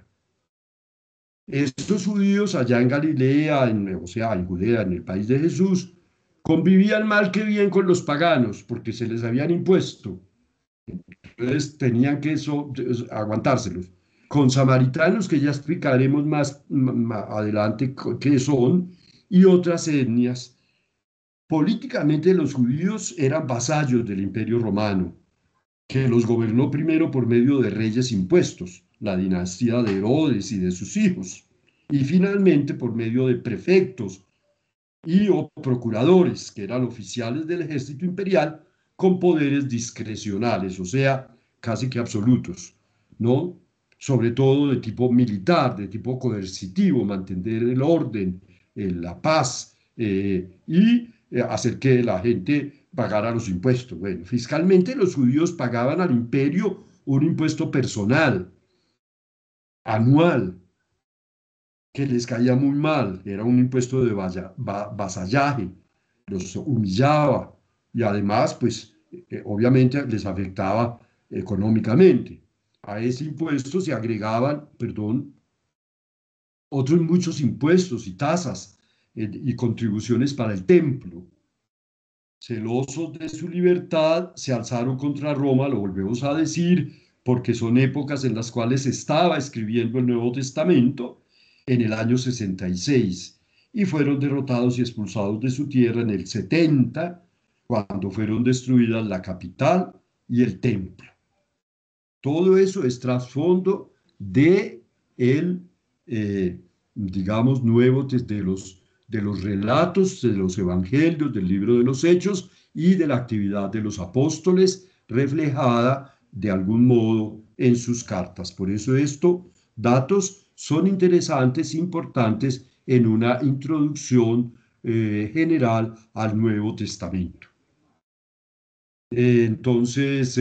Estos judíos allá en Galilea, o sea, en Judea, en el país de Jesús, convivían mal que bien con los paganos, porque se les habían impuesto. Entonces tenían que aguantárselos. Con samaritanos, que ya explicaremos más adelante qué son, y otras etnias. Políticamente los judíos eran vasallos del Imperio Romano, que los gobernó primero por medio de reyes impuestos, la dinastía de Herodes y de sus hijos, y finalmente por medio de prefectos o procuradores, que eran oficiales del ejército imperial con poderes discrecionales, o sea, casi que absolutos, ¿no? Sobre todo de tipo militar, de tipo coercitivo, mantener el orden, la paz y hacer que la gente pagara los impuestos. Bueno, fiscalmente los judíos pagaban al imperio un impuesto personal, anual, que les caía muy mal. Era un impuesto de vasallaje, los humillaba y además, pues, obviamente les afectaba económicamente. A ese impuesto se agregaban, otros muchos impuestos y tasas y contribuciones para el templo. Celosos de su libertad, se alzaron contra Roma, lo volvemos a decir, porque son épocas en las cuales se estaba escribiendo el Nuevo Testamento en el año 66, y fueron derrotados y expulsados de su tierra en el 70, cuando fueron destruidas la capital y el templo. Todo eso es trasfondo de el, digamos, nuevo, de los relatos, de los evangelios, del libro de los Hechos y de la actividad de los apóstoles reflejada de algún modo en sus cartas. Por eso estos datos son interesantes, importantes en una introducción general al Nuevo Testamento. Entonces,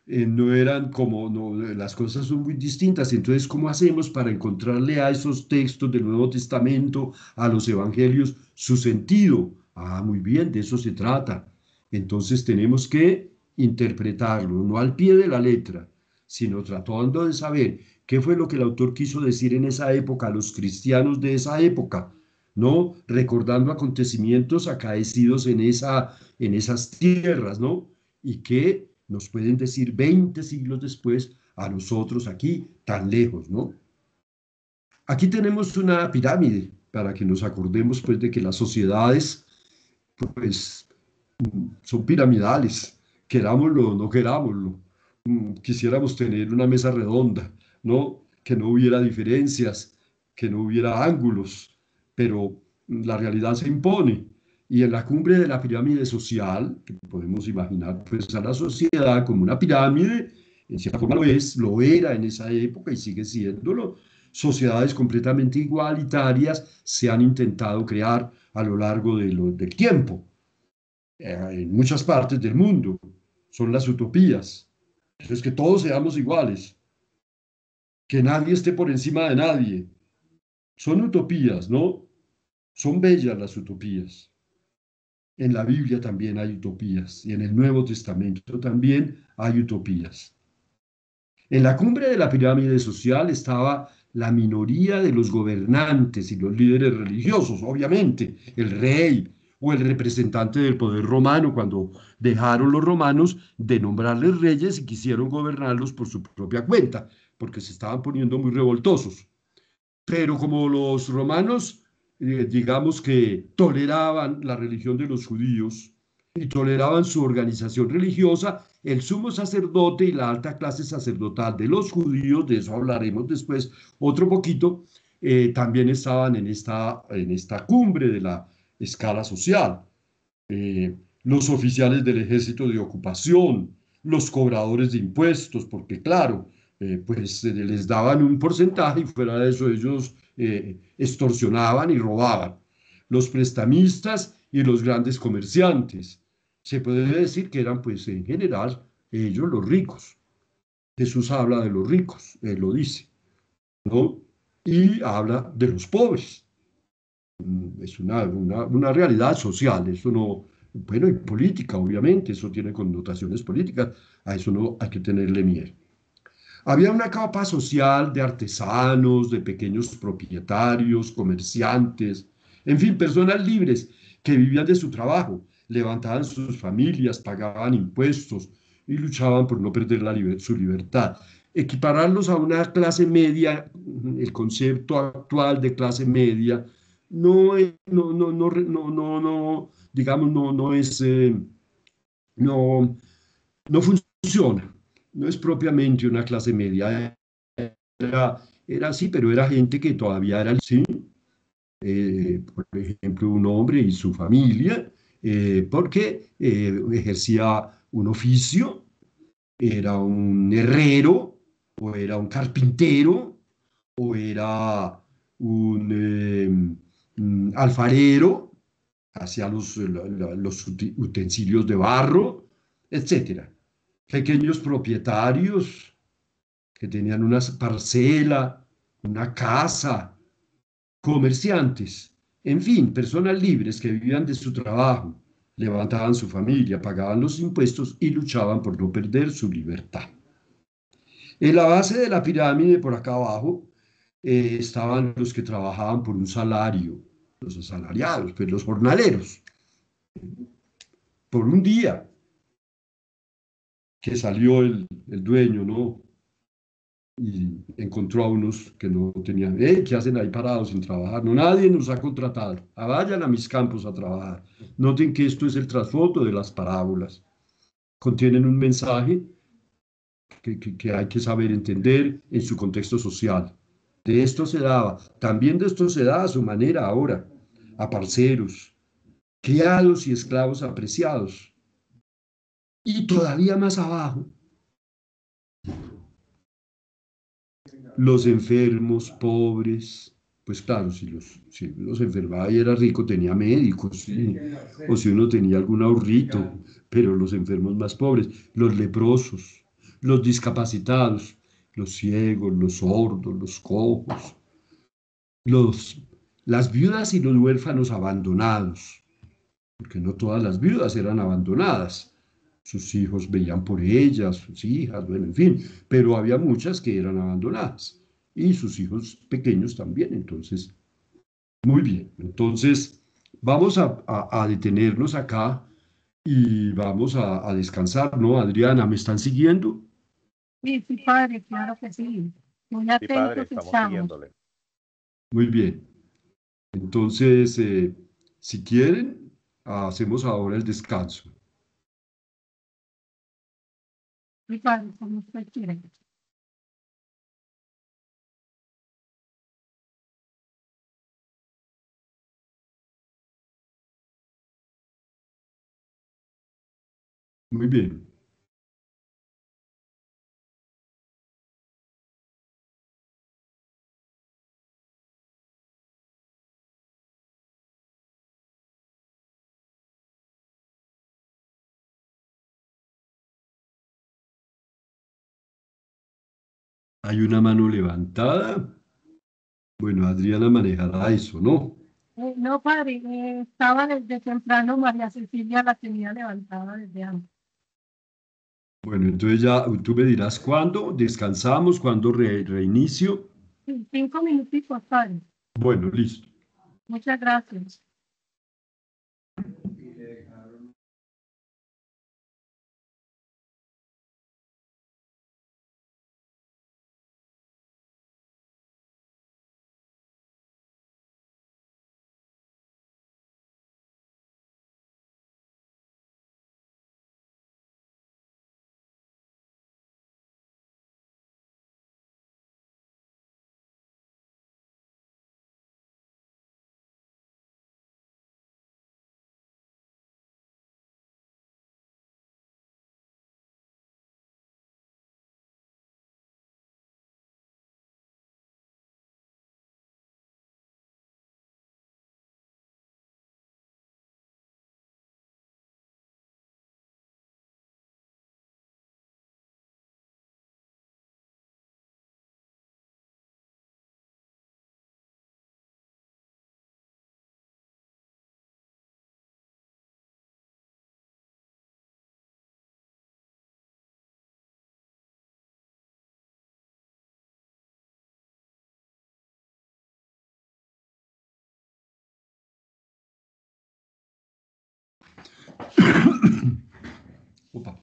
no eran como, no, las cosas son muy distintas. Entonces, ¿cómo hacemos para encontrarle a esos textos del Nuevo Testamento, a los evangelios, su sentido? Ah, muy bien, de eso se trata. Entonces tenemos que interpretarlo, no al pie de la letra, sino tratando de saber qué fue lo que el autor quiso decir en esa época a los cristianos de esa época, ¿no? Recordando acontecimientos acaecidos en esas tierras, ¿no? Y que nos pueden decir 20 siglos después a nosotros aquí tan lejos, ¿no? Aquí tenemos una pirámide para que nos acordemos pues de que las sociedades pues son piramidales, querámoslo o no querámoslo. Quisiéramos tener una mesa redonda, ¿no? Que no hubiera diferencias, que no hubiera ángulos, pero la realidad se impone. Y en la cumbre de la pirámide social, que podemos imaginar pues a la sociedad como una pirámide, en cierta forma lo era en esa época y sigue siéndolo. Sociedades completamente igualitarias se han intentado crear a lo largo del tiempo, en muchas partes del mundo. Son las utopías. Es que todos seamos iguales, que nadie esté por encima de nadie. Son utopías, ¿no? Son bellas las utopías. En la Biblia también hay utopías y en el Nuevo Testamento también hay utopías. En la cumbre de la pirámide social estaba la minoría de los gobernantes y los líderes religiosos, obviamente, el rey o el representante del poder romano, cuando dejaron los romanos de nombrarles reyes y quisieron gobernarlos por su propia cuenta, porque se estaban poniendo muy revoltosos. Pero como los romanos digamos que toleraban la religión de los judíos y toleraban su organización religiosa, el sumo sacerdote y la alta clase sacerdotal de los judíos, de eso hablaremos después otro poquito, también estaban en esta cumbre de la escala social. Los oficiales del ejército de ocupación, los cobradores de impuestos, porque claro, pues les daban un porcentaje y fuera de eso ellos extorsionaban y robaban. Los prestamistas y los grandes comerciantes. Se puede decir que eran pues en general ellos los ricos. Jesús habla de los ricos, él lo dice, ¿no? Y habla de los pobres. Es una realidad social, eso no, bueno, y política, obviamente, eso tiene connotaciones políticas, a eso no hay que tenerle miedo. Había una capa social de artesanos, de pequeños propietarios, comerciantes, en fin, personas libres que vivían de su trabajo, levantaban sus familias, pagaban impuestos y luchaban por no perder su libertad. Equipararlos a una clase media, el concepto actual de clase media, no funciona. No es propiamente una clase media, era así, pero era gente que todavía era, sí, por ejemplo, un hombre y su familia, porque ejercía un oficio, era un herrero, o era un carpintero, o era un alfarero, hacía los utensilios de barro, etcétera. Pequeños propietarios que tenían una parcela, una casa, comerciantes, en fin, personas libres que vivían de su trabajo, levantaban su familia, pagaban los impuestos y luchaban por no perder su libertad. En la base de la pirámide, por acá abajo, estaban los que trabajaban por un salario, los asalariados, pues los jornaleros, por un día que salió el dueño, ¿no? Y encontró a unos que no tenían, ¿qué hacen ahí parados sin trabajar? No, nadie nos ha contratado. Vayan a mis campos a trabajar. Noten que esto es el trasfondo de las parábolas. Contienen un mensaje que hay que saber entender en su contexto social. De esto se daba, también de esto se da a su manera ahora, a parceros, criados y esclavos apreciados. Y todavía más abajo, los enfermos, pobres, pues claro, si uno se enfermaba y era rico, tenía médicos, ¿sí? O si uno tenía algún ahorrito, pero los enfermos más pobres, los leprosos, los discapacitados, los ciegos, los sordos, los cojos, los, las viudas y los huérfanos abandonados, porque no todas las viudas eran abandonadas. Sus hijos veían por ellas, sus hijas, bueno, en fin, pero había muchas que eran abandonadas y sus hijos pequeños también. Entonces, muy bien. Entonces, vamos a detenernos acá y vamos a descansar, ¿no? Adriana, ¿me están siguiendo? Sí, sí, padre, claro que sí. Muy Sí, padre, atentos estamos estamos. siguiéndole. Muy bien. Entonces, si quieren, hacemos ahora el descanso. Sí, padre, como usted quiere. Muy bien. Hay una mano levantada. Bueno, Adriana manejará eso, ¿no? No, padre, estaba desde temprano, María Cecilia la tenía levantada desde antes. Bueno, entonces ya tú me dirás cuándo descansamos, cuándo reinicio. Sí, 5 minutitos, padre. Bueno, listo. Muchas gracias. Opa.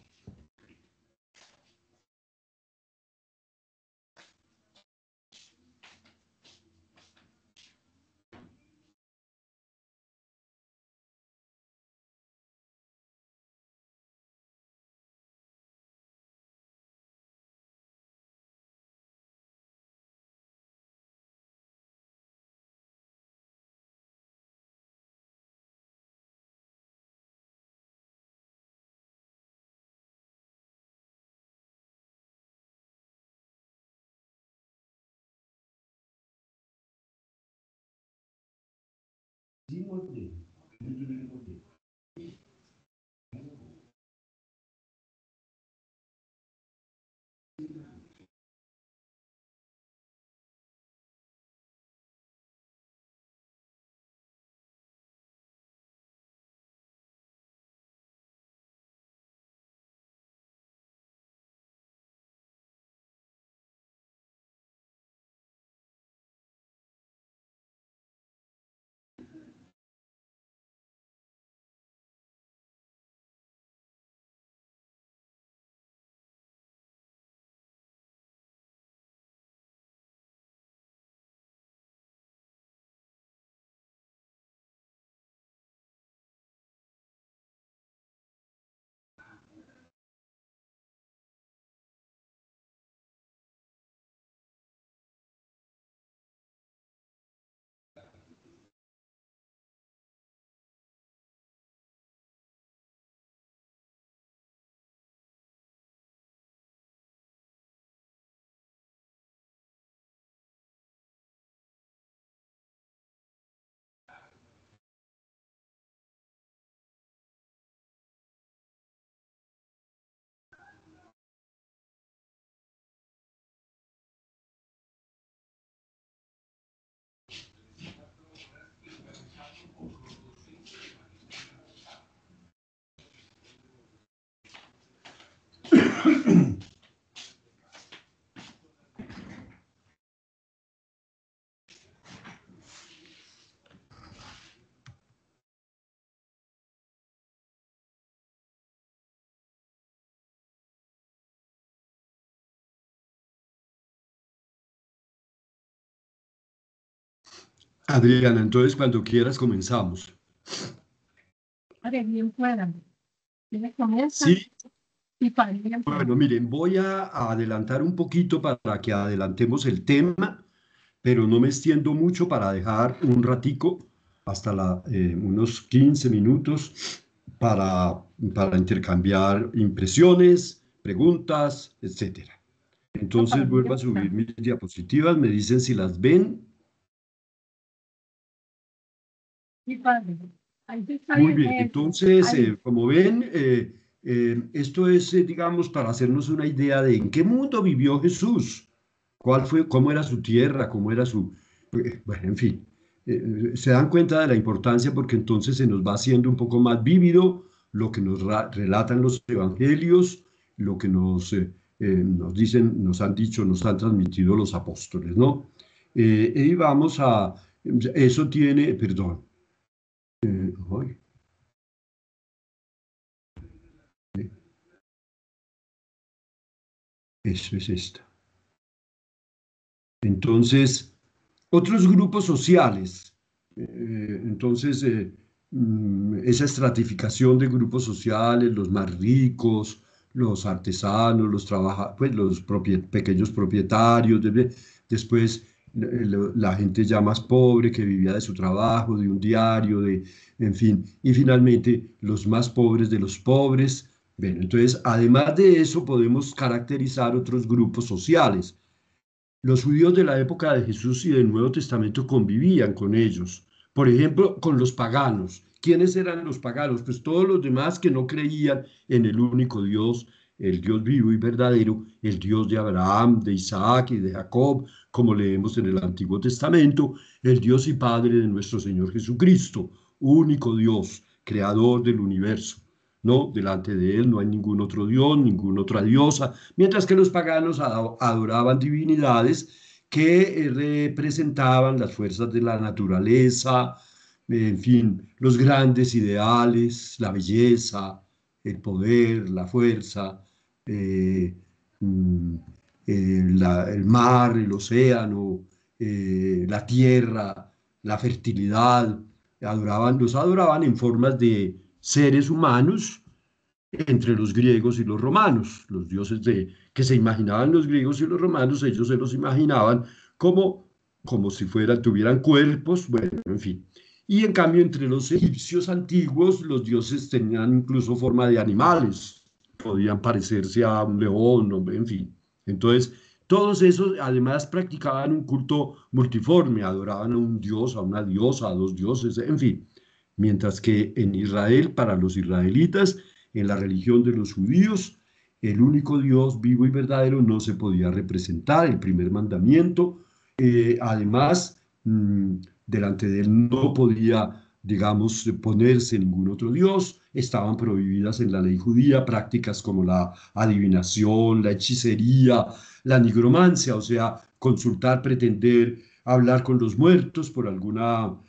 Adriana, entonces cuando quieras comenzamos. Padre, bien puedan. ¿Quiénes comienzan? Sí, Y padre, bien puedan. bueno, miren, voy a adelantar un poquito para que adelantemos el tema, pero no me extiendo mucho para dejar un ratico, hasta unos 15 minutos, para intercambiar impresiones, preguntas, etcétera. Entonces vuelvo a subir mis diapositivas, me dicen si las ven. Sí, padre. Ahí está Muy bien, bien, entonces, ahí. como ven, esto es, digamos, para hacernos una idea de en qué mundo vivió Jesús, cuál fue, cómo era su tierra, cómo era su, bueno, en fin, se dan cuenta de la importancia porque entonces se nos va haciendo un poco más vívido lo que nos relatan los evangelios, lo que nos dicen, nos han dicho, nos han transmitido los apóstoles, ¿no? Y vamos a, eso tiene, perdón. Ay. Eso es esta. Entonces, otros grupos sociales. Entonces, esa estratificación de grupos sociales, los más ricos, los artesanos, pues, los pequeños propietarios, después la gente ya más pobre que vivía de su trabajo, de un diario, en fin, y finalmente los más pobres de los pobres. Bueno, entonces, además de eso, podemos caracterizar otros grupos sociales. Los judíos de la época de Jesús y del Nuevo Testamento convivían con ellos. Por ejemplo, con los paganos. ¿Quiénes eran los paganos? Pues todos los demás que no creían en el único Dios, el Dios vivo y verdadero, el Dios de Abraham, de Isaac y de Jacob, como leemos en el Antiguo Testamento, el Dios y Padre de nuestro Señor Jesucristo, único Dios, creador del universo. ¿No? Delante de él no hay ningún otro dios, ninguna otra diosa, mientras que los paganos adoraban divinidades que representaban las fuerzas de la naturaleza, en fin, los grandes ideales, la belleza, el poder, la fuerza, el mar, el océano, la tierra, la fertilidad. Los adoraban en formas de seres humanos entre los griegos y los romanos. Los dioses que se imaginaban los griegos y los romanos, ellos se los imaginaban como si tuvieran cuerpos, bueno, en fin. Y en cambio, entre los egipcios antiguos, los dioses tenían incluso forma de animales, podían parecerse a un león, en fin. Entonces, todos esos además practicaban un culto multiforme, adoraban a un dios, a una diosa, a dos dioses, en fin. Mientras que en Israel, para los israelitas, en la religión de los judíos, el único Dios vivo y verdadero no se podía representar, el primer mandamiento. Además, delante de él no podía, digamos, ponerse ningún otro Dios. Estaban prohibidas en la ley judía prácticas como la adivinación, la hechicería, la nigromancia, o sea, consultar, pretender hablar con los muertos por alguna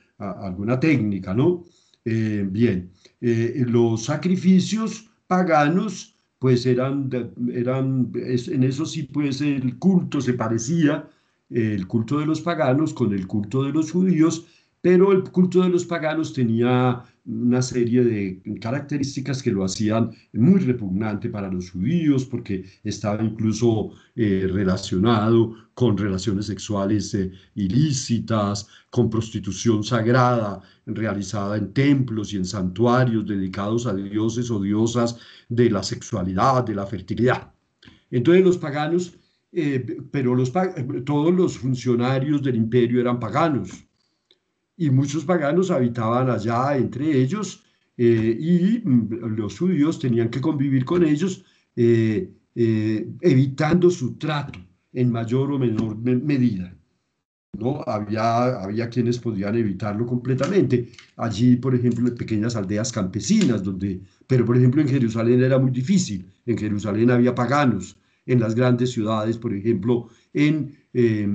técnica, ¿no? Bien, los sacrificios paganos, pues en eso sí, pues el culto se parecía, el culto de los paganos con el culto de los judíos, pero el culto de los paganos tenía una serie de características que lo hacían muy repugnante para los judíos, porque estaba incluso relacionado con relaciones sexuales ilícitas, con prostitución sagrada realizada en templos y en santuarios dedicados a dioses o diosas de la sexualidad, de la fertilidad. Entonces los paganos, pero todos los funcionarios del imperio eran paganos, y muchos paganos habitaban allá entre ellos, y los judíos tenían que convivir con ellos, evitando su trato en mayor o menor medida. ¿No? Había quienes podían evitarlo completamente. Allí, por ejemplo, en pequeñas aldeas campesinas, pero por ejemplo en Jerusalén era muy difícil. En Jerusalén había paganos. En las grandes ciudades, por ejemplo, en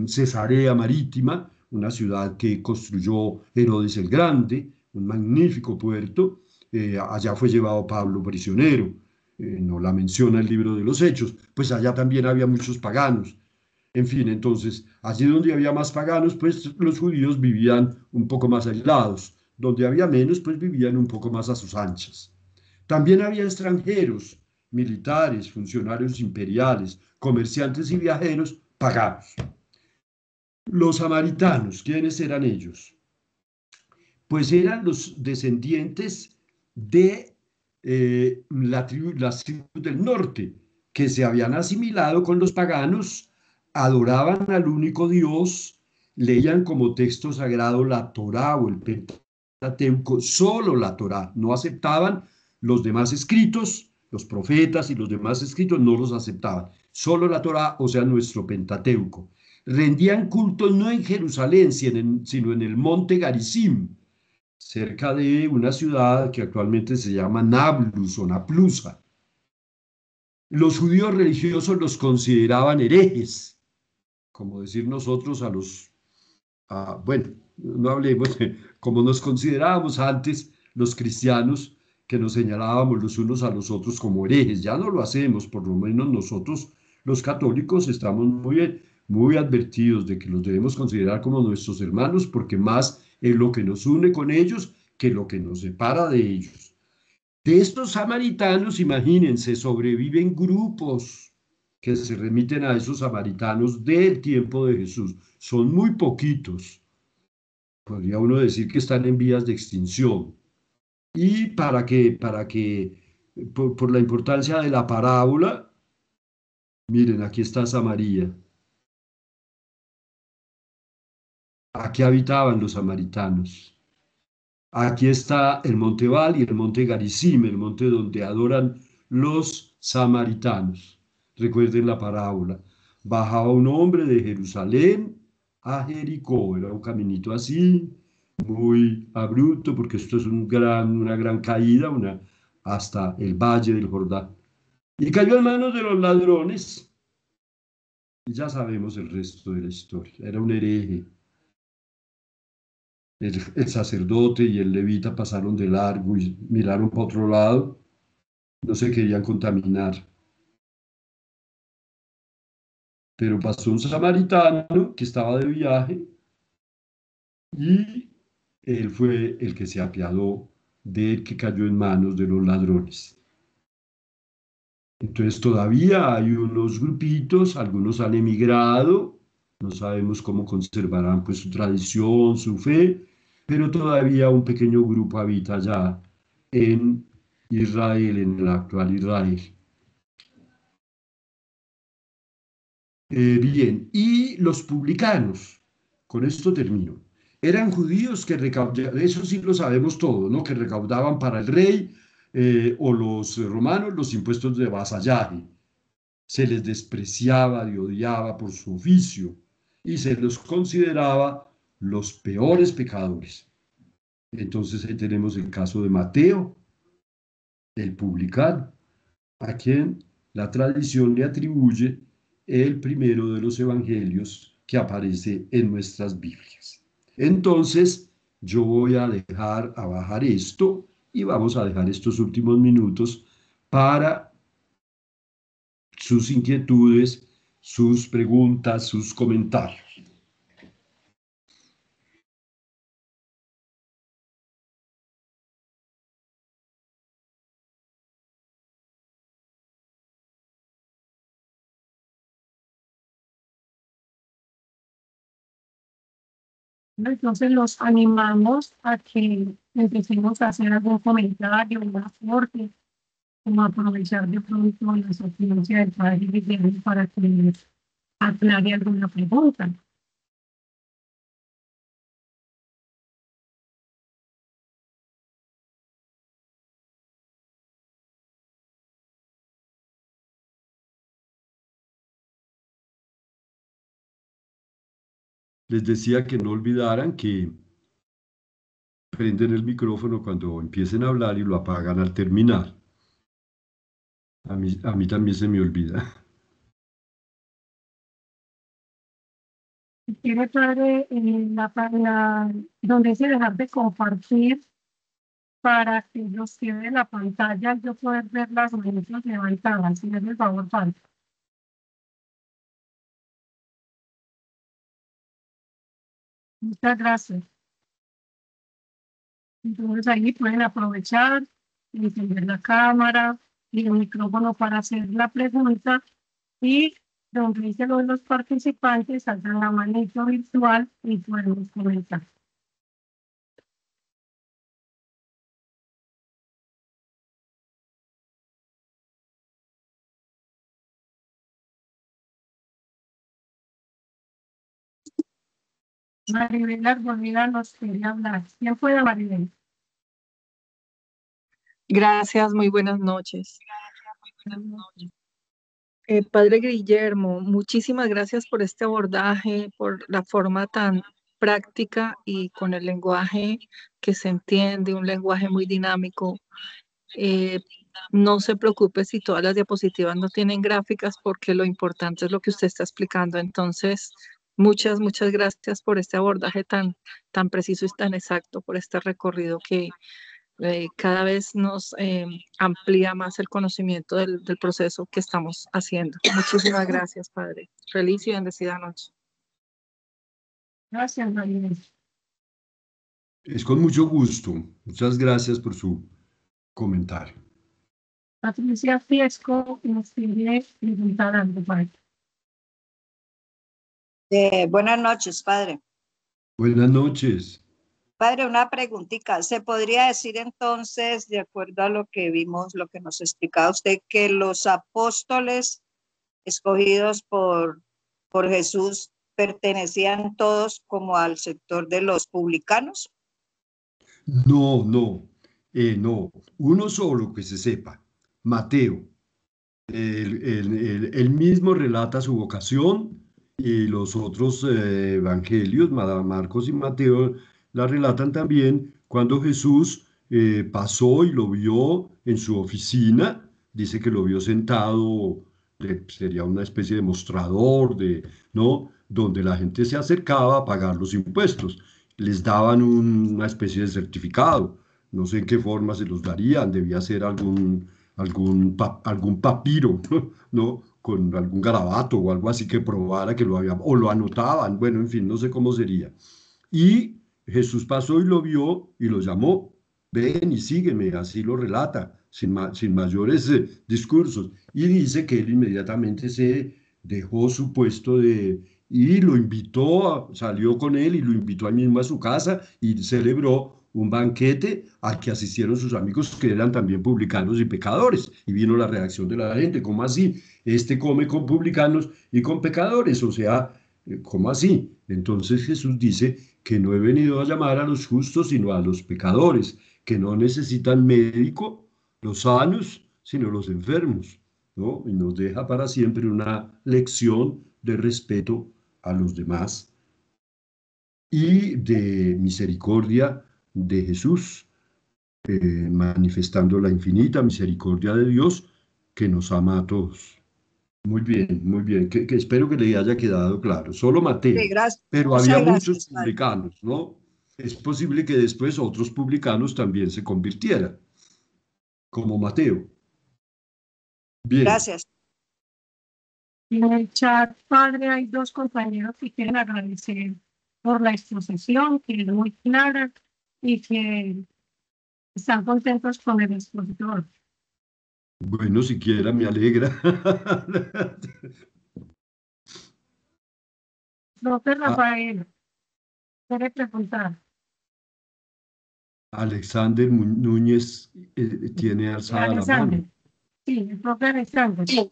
Cesarea Marítima, una ciudad que construyó Herodes el Grande, un magnífico puerto, allá fue llevado Pablo prisionero, no la menciona el libro de los Hechos, pues allá también había muchos paganos. En fin, entonces, allí donde había más paganos, pues los judíos vivían un poco más aislados. Donde había menos, pues vivían un poco más a sus anchas. También había extranjeros, militares, funcionarios imperiales, comerciantes y viajeros paganos. Los samaritanos, ¿quiénes eran ellos? Pues eran los descendientes de las tribus del norte, que se habían asimilado con los paganos, adoraban al único Dios, leían como texto sagrado la Torá o el Pentateuco, solo la Torá, no aceptaban los demás escritos, los profetas y los demás escritos no los aceptaban, solo la Torá, o sea, nuestro Pentateuco. Rendían culto no en Jerusalén, sino en el monte Garizim, cerca de una ciudad que actualmente se llama Nablus o Naplusa. Los judíos religiosos los consideraban herejes, como decir nosotros bueno, no hablemos de como nos considerábamos antes los cristianos, que nos señalábamos los unos a los otros como herejes. Ya no lo hacemos, por lo menos nosotros los católicos estamos muy advertidos de que los debemos considerar como nuestros hermanos, porque más es lo que nos une con ellos que lo que nos separa de ellos. De estos samaritanos, imagínense, sobreviven grupos que se remiten a esos samaritanos del tiempo de Jesús. Son muy poquitos. Podría uno decir que están en vías de extinción. Y por la importancia de la parábola, miren, aquí está Samaria. Aquí habitaban los samaritanos. Aquí está el monte Ebal y el monte Garizim, el monte donde adoran los samaritanos. Recuerden la parábola. Bajaba un hombre de Jerusalén a Jericó. Era un caminito así, muy abrupto, porque esto es una gran caída hasta el valle del Jordán. Y cayó en manos de los ladrones. Y ya sabemos el resto de la historia. Era un hereje. El sacerdote y el levita pasaron de largo y miraron para otro lado, no se querían contaminar. Pero pasó un samaritano que estaba de viaje y él fue el que se apiadó del que cayó en manos de los ladrones. Entonces todavía hay unos grupitos, algunos han emigrado, no sabemos cómo conservarán pues su tradición, su fe, pero todavía un pequeño grupo habita allá en Israel, en el actual Israel. Bien, y los publicanos, con esto termino, eran judíos que recaudaban, eso sí lo sabemos todo, ¿no? Que recaudaban para el rey o los romanos los impuestos de vasallaje. Se les despreciaba y odiaba por su oficio y se los consideraba los peores pecadores. Entonces ahí tenemos el caso de Mateo, el publicano, a quien la tradición le atribuye el primero de los evangelios que aparece en nuestras Biblias. Entonces, yo voy a bajar esto y vamos a dejar estos últimos minutos para sus inquietudes, sus preguntas, sus comentarios. Entonces los animamos a que empecemos a hacer algún comentario, un aporte, como aprovechar de pronto la sapiencia del padre Guillermo para que les aclare alguna pregunta. Les decía que no olvidaran que prenden el micrófono cuando empiecen a hablar y lo apagan al terminar. A mí también se me olvida. Quiere padre donde se dejar de compartir para que los que ven la pantalla yo pueda ver las manitas levantadas, si es el favor, padre. Muchas gracias. Entonces ahí pueden aprovechar, encender la cámara y el micrófono para hacer la pregunta y donde dice lo de los participantes, alzan la manito virtual y podemos comentar. Maribel Arboleda nos quería hablar. ¿Quién fue Maribel? Gracias, muy buenas noches. Padre Guillermo, muchísimas gracias por este abordaje, por la forma tan práctica y con el lenguaje que se entiende, un lenguaje muy dinámico. No se preocupe si todas las diapositivas no tienen gráficas, porque lo importante es lo que usted está explicando. Entonces, muchas gracias por este abordaje tan preciso y tan exacto, por este recorrido que cada vez nos amplía más el conocimiento del proceso que estamos haciendo. Muchísimas gracias, Padre. Feliz y bendecida noche. Gracias, Maribel. Es con mucho gusto. Muchas gracias por su comentario. Patricia Fiesco nos quiere preguntar algo, Padre. Buenas noches, Padre. Buenas noches. Padre, una preguntita. ¿Se podría decir entonces, de acuerdo a lo que vimos, lo que nos explicaba usted, que los apóstoles escogidos por Jesús pertenecían todos como al sector de los publicanos? No. Uno solo que se sepa, Mateo. Él mismo relata su vocación y los otros evangelios, Marcos y Mateo, la relatan también cuando Jesús pasó y lo vio en su oficina. Dice que lo vio sentado, sería una especie de mostrador, ¿no? Donde la gente se acercaba a pagar los impuestos. Les daban una especie de certificado. No sé en qué forma se los darían, debía ser algún papiro, ¿no? Con algún garabato o algo así que probara que lo había, o lo anotaban, bueno, en fin, no sé cómo sería. Y Jesús pasó y lo vio y lo llamó, ven y sígueme, así lo relata, sin mayores discursos. Y dice que él inmediatamente se dejó su puesto y lo invitó, salió con él y lo invitó ahí mismo a su casa y celebró un banquete al que asistieron sus amigos que eran también publicanos y pecadores. Y vino la reacción de la gente, ¿cómo así? Este come con publicanos y con pecadores, o sea, ¿cómo así? Entonces Jesús dice que no he venido a llamar a los justos, sino a los pecadores, que no necesitan médico, los sanos, sino los enfermos, ¿no? Y nos deja para siempre una lección de respeto a los demás y de misericordia de Jesús, manifestando la infinita misericordia de Dios que nos ama a todos. Muy bien, que espero que le haya quedado claro. Solo Mateo, Sí, gracias. pero Muchas había gracias, muchos Padre. publicanos, ¿no? Es posible que después otros publicanos también se convirtieran, como Mateo. Bien. Gracias. En el chat, Padre, hay dos compañeros que quieren agradecer por la exposición, que es muy clara y que están contentos con el expositor. Bueno, siquiera me alegra. Profe Rafael, quiere preguntar. Alexander Núñez tiene alzada la mano. Sí, el profe Alexander. Sí.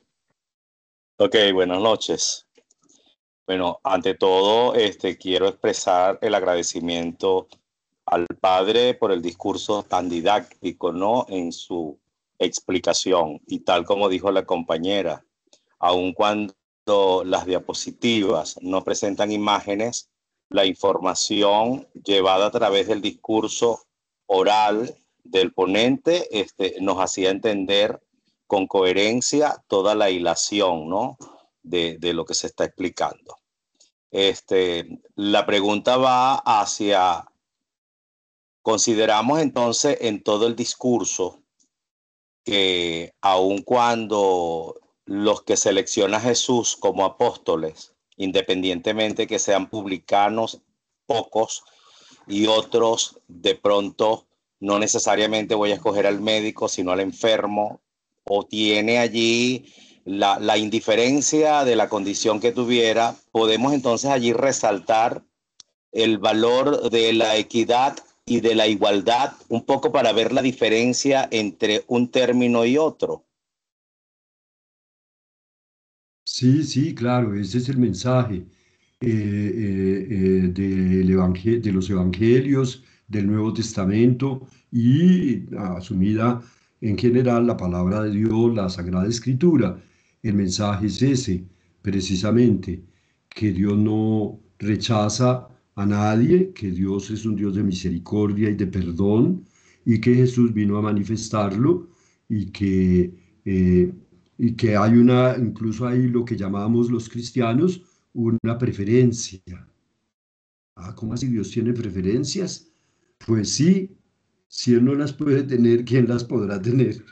Ok, buenas noches. Bueno, ante todo, quiero expresar el agradecimiento al padre por el discurso tan didáctico, ¿no? En su explicación. Y tal como dijo la compañera, aun cuando las diapositivas no presentan imágenes, la información llevada a través del discurso oral del ponente nos hacía entender con coherencia toda la hilación, ¿no? de lo que se está explicando. La pregunta va hacia, consideramos entonces en todo el discurso que aun cuando los que selecciona Jesús como apóstoles, independientemente que sean publicanos pocos, y otros de pronto no necesariamente voy a escoger al médico, sino al enfermo, o tiene allí la indiferencia de la condición que tuviera, podemos entonces allí resaltar el valor de la equidad y de la igualdad, un poco para ver la diferencia entre un término y otro. Sí, sí, claro, ese es el mensaje de los evangelios, del Nuevo Testamento y asumida en general la palabra de Dios, la Sagrada Escritura. El mensaje es ese, precisamente, que Dios no rechaza a nadie, que Dios es un Dios de misericordia y de perdón, y que Jesús vino a manifestarlo, y que hay una, incluso hay lo que llamamos los cristianos, una preferencia. ¿Cómo así Dios tiene preferencias? Pues sí, si Él no las puede tener, ¿quién las podrá tener?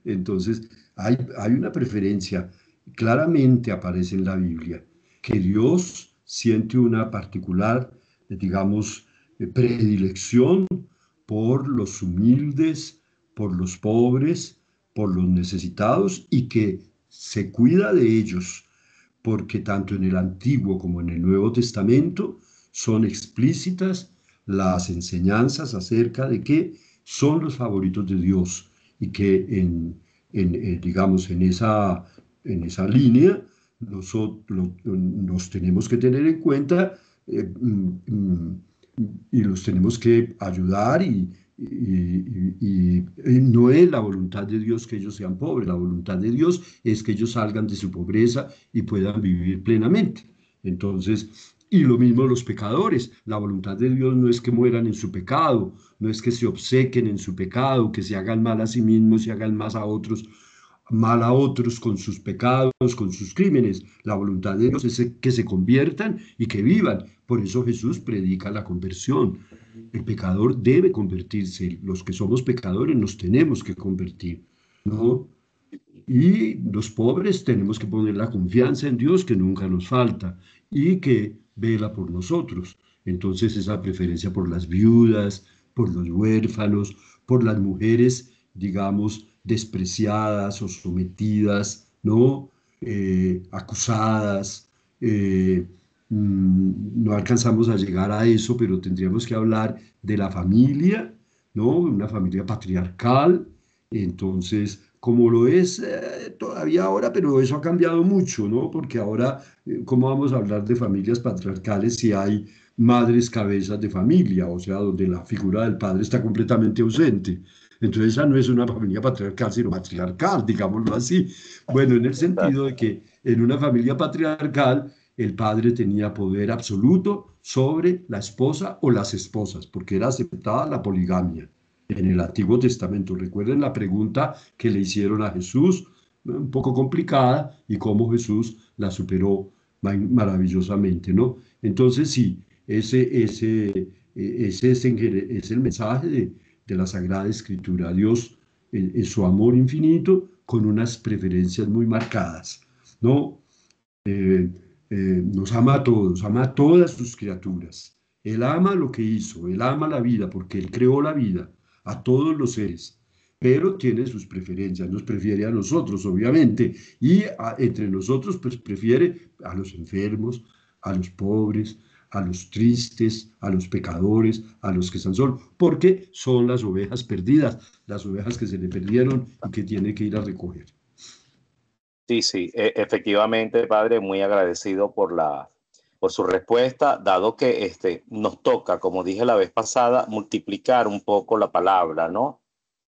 Entonces, hay una preferencia, claramente aparece en la Biblia, que Dios siente una particular, digamos, predilección por los humildes, por los pobres, por los necesitados, y que se cuida de ellos, porque tanto en el Antiguo como en el Nuevo Testamento son explícitas las enseñanzas acerca de que son los favoritos de Dios, y que digamos, en esa línea nosotros nos tenemos que tener en cuenta, y los tenemos que ayudar, y no es la voluntad de Dios que ellos sean pobres, la voluntad de Dios es que ellos salgan de su pobreza y puedan vivir plenamente. Entonces, y lo mismo los pecadores, la voluntad de Dios no es que mueran en su pecado, no es que se obcequen en su pecado, que se hagan mal a sí mismos y hagan mal a otros con sus pecados, con sus crímenes. La voluntad de Dios es que se conviertan y que vivan. Por eso Jesús predica la conversión. El pecador debe convertirse. Los que somos pecadores nos tenemos que convertir, ¿no? Y los pobres tenemos que poner la confianza en Dios, que nunca nos falta y que vela por nosotros. Entonces, esa preferencia por las viudas, por los huérfanos, por las mujeres, digamos, despreciadas o sometidas, ¿no? Acusadas. No alcanzamos a llegar a eso, pero tendríamos que hablar de la familia, ¿no? Una familia patriarcal. Entonces, como lo es todavía ahora, pero eso ha cambiado mucho, ¿no? Porque ahora, ¿cómo vamos a hablar de familias patriarcales si hay madres cabezas de familia? O sea, donde la figura del padre está completamente ausente. Entonces, esa no es una familia patriarcal, sino matriarcal, digámoslo así. Bueno, en el sentido de que en una familia patriarcal el padre tenía poder absoluto sobre la esposa o las esposas, porque era aceptada la poligamia en el Antiguo Testamento. Recuerden la pregunta que le hicieron a Jesús, un poco complicada, y cómo Jesús la superó maravillosamente, ¿no? Entonces, sí, ese es el mensaje de la Sagrada Escritura. Dios, en su amor infinito, con unas preferencias muy marcadas, ¿no? Nos ama a todos, ama a todas sus criaturas. Él ama lo que hizo, Él ama la vida, porque Él creó la vida, a todos los seres, pero tiene sus preferencias, nos prefiere a nosotros, obviamente, y entre nosotros, pues prefiere a los enfermos, a los pobres, a los tristes, a los pecadores, a los que están solos, porque son las ovejas perdidas, las ovejas que se le perdieron y que tiene que ir a recoger. Sí, sí, efectivamente, padre, muy agradecido por su respuesta, dado que nos toca, como dije la vez pasada, multiplicar un poco la palabra, ¿no?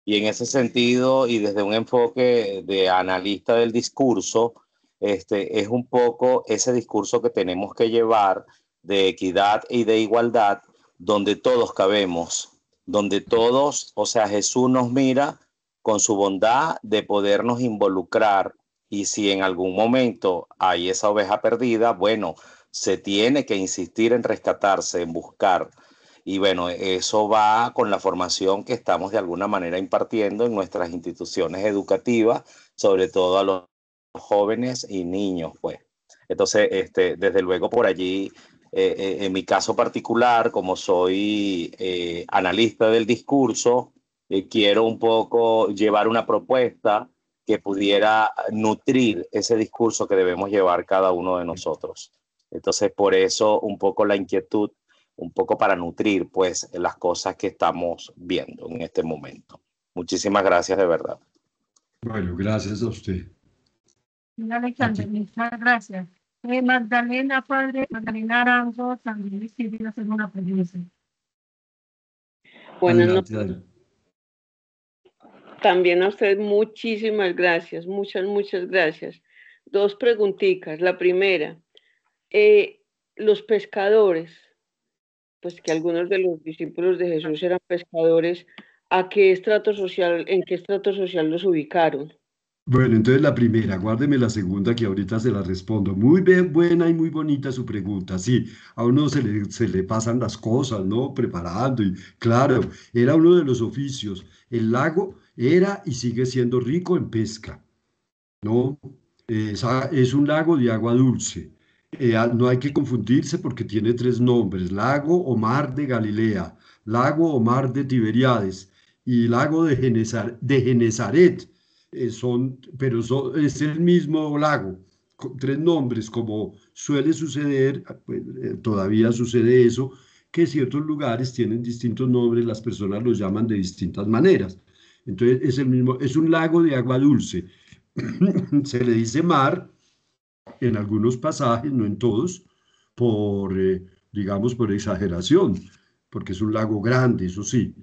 Y en ese sentido, y desde un enfoque de analista del discurso, es un poco ese discurso que tenemos que llevar de equidad y de igualdad, donde todos cabemos, donde todos, o sea, Jesús nos mira con su bondad de podernos involucrar. Y si en algún momento hay esa oveja perdida, bueno, se tiene que insistir en rescatarse, en buscar. Y bueno, eso va con la formación que estamos de alguna manera impartiendo en nuestras instituciones educativas, sobre todo a los jóvenes y niños, pues. Entonces, desde luego por allí en mi caso particular, como soy analista del discurso, quiero un poco llevar una propuesta que pudiera nutrir ese discurso que debemos llevar cada uno de nosotros. Entonces, por eso un poco la inquietud, un poco para nutrir pues las cosas que estamos viendo en este momento. Muchísimas gracias de verdad. Bueno, gracias a usted. Alexander, muchas gracias. Magdalena, padre, Magdalena Arango, también les quiero hacer una pregunta. Buenas Adelante, noches. adelante. También a usted muchísimas gracias, muchas gracias. Dos preguntitas. La primera, los pescadores, pues que algunos de los discípulos de Jesús eran pescadores, ¿a qué estrato social, en qué estrato social los ubicaron? Bueno, entonces la primera, guárdeme la segunda que ahorita se la respondo. Muy buena y muy bonita su pregunta. Sí, a uno se le pasan las cosas, ¿no? Preparando y claro, era uno de los oficios. El lago era y sigue siendo rico en pesca, ¿no? Es un lago de agua dulce. No hay que confundirse porque tiene tres nombres: lago o mar de Galilea, lago o mar de Tiberíades y lago de Genezaret. Es el mismo lago, con tres nombres, como suele suceder, pues, todavía sucede eso, que ciertos lugares tienen distintos nombres, las personas los llaman de distintas maneras. Entonces es el mismo, es un lago de agua dulce. Se le dice mar en algunos pasajes, no en todos, digamos, por exageración, porque es un lago grande, eso sí.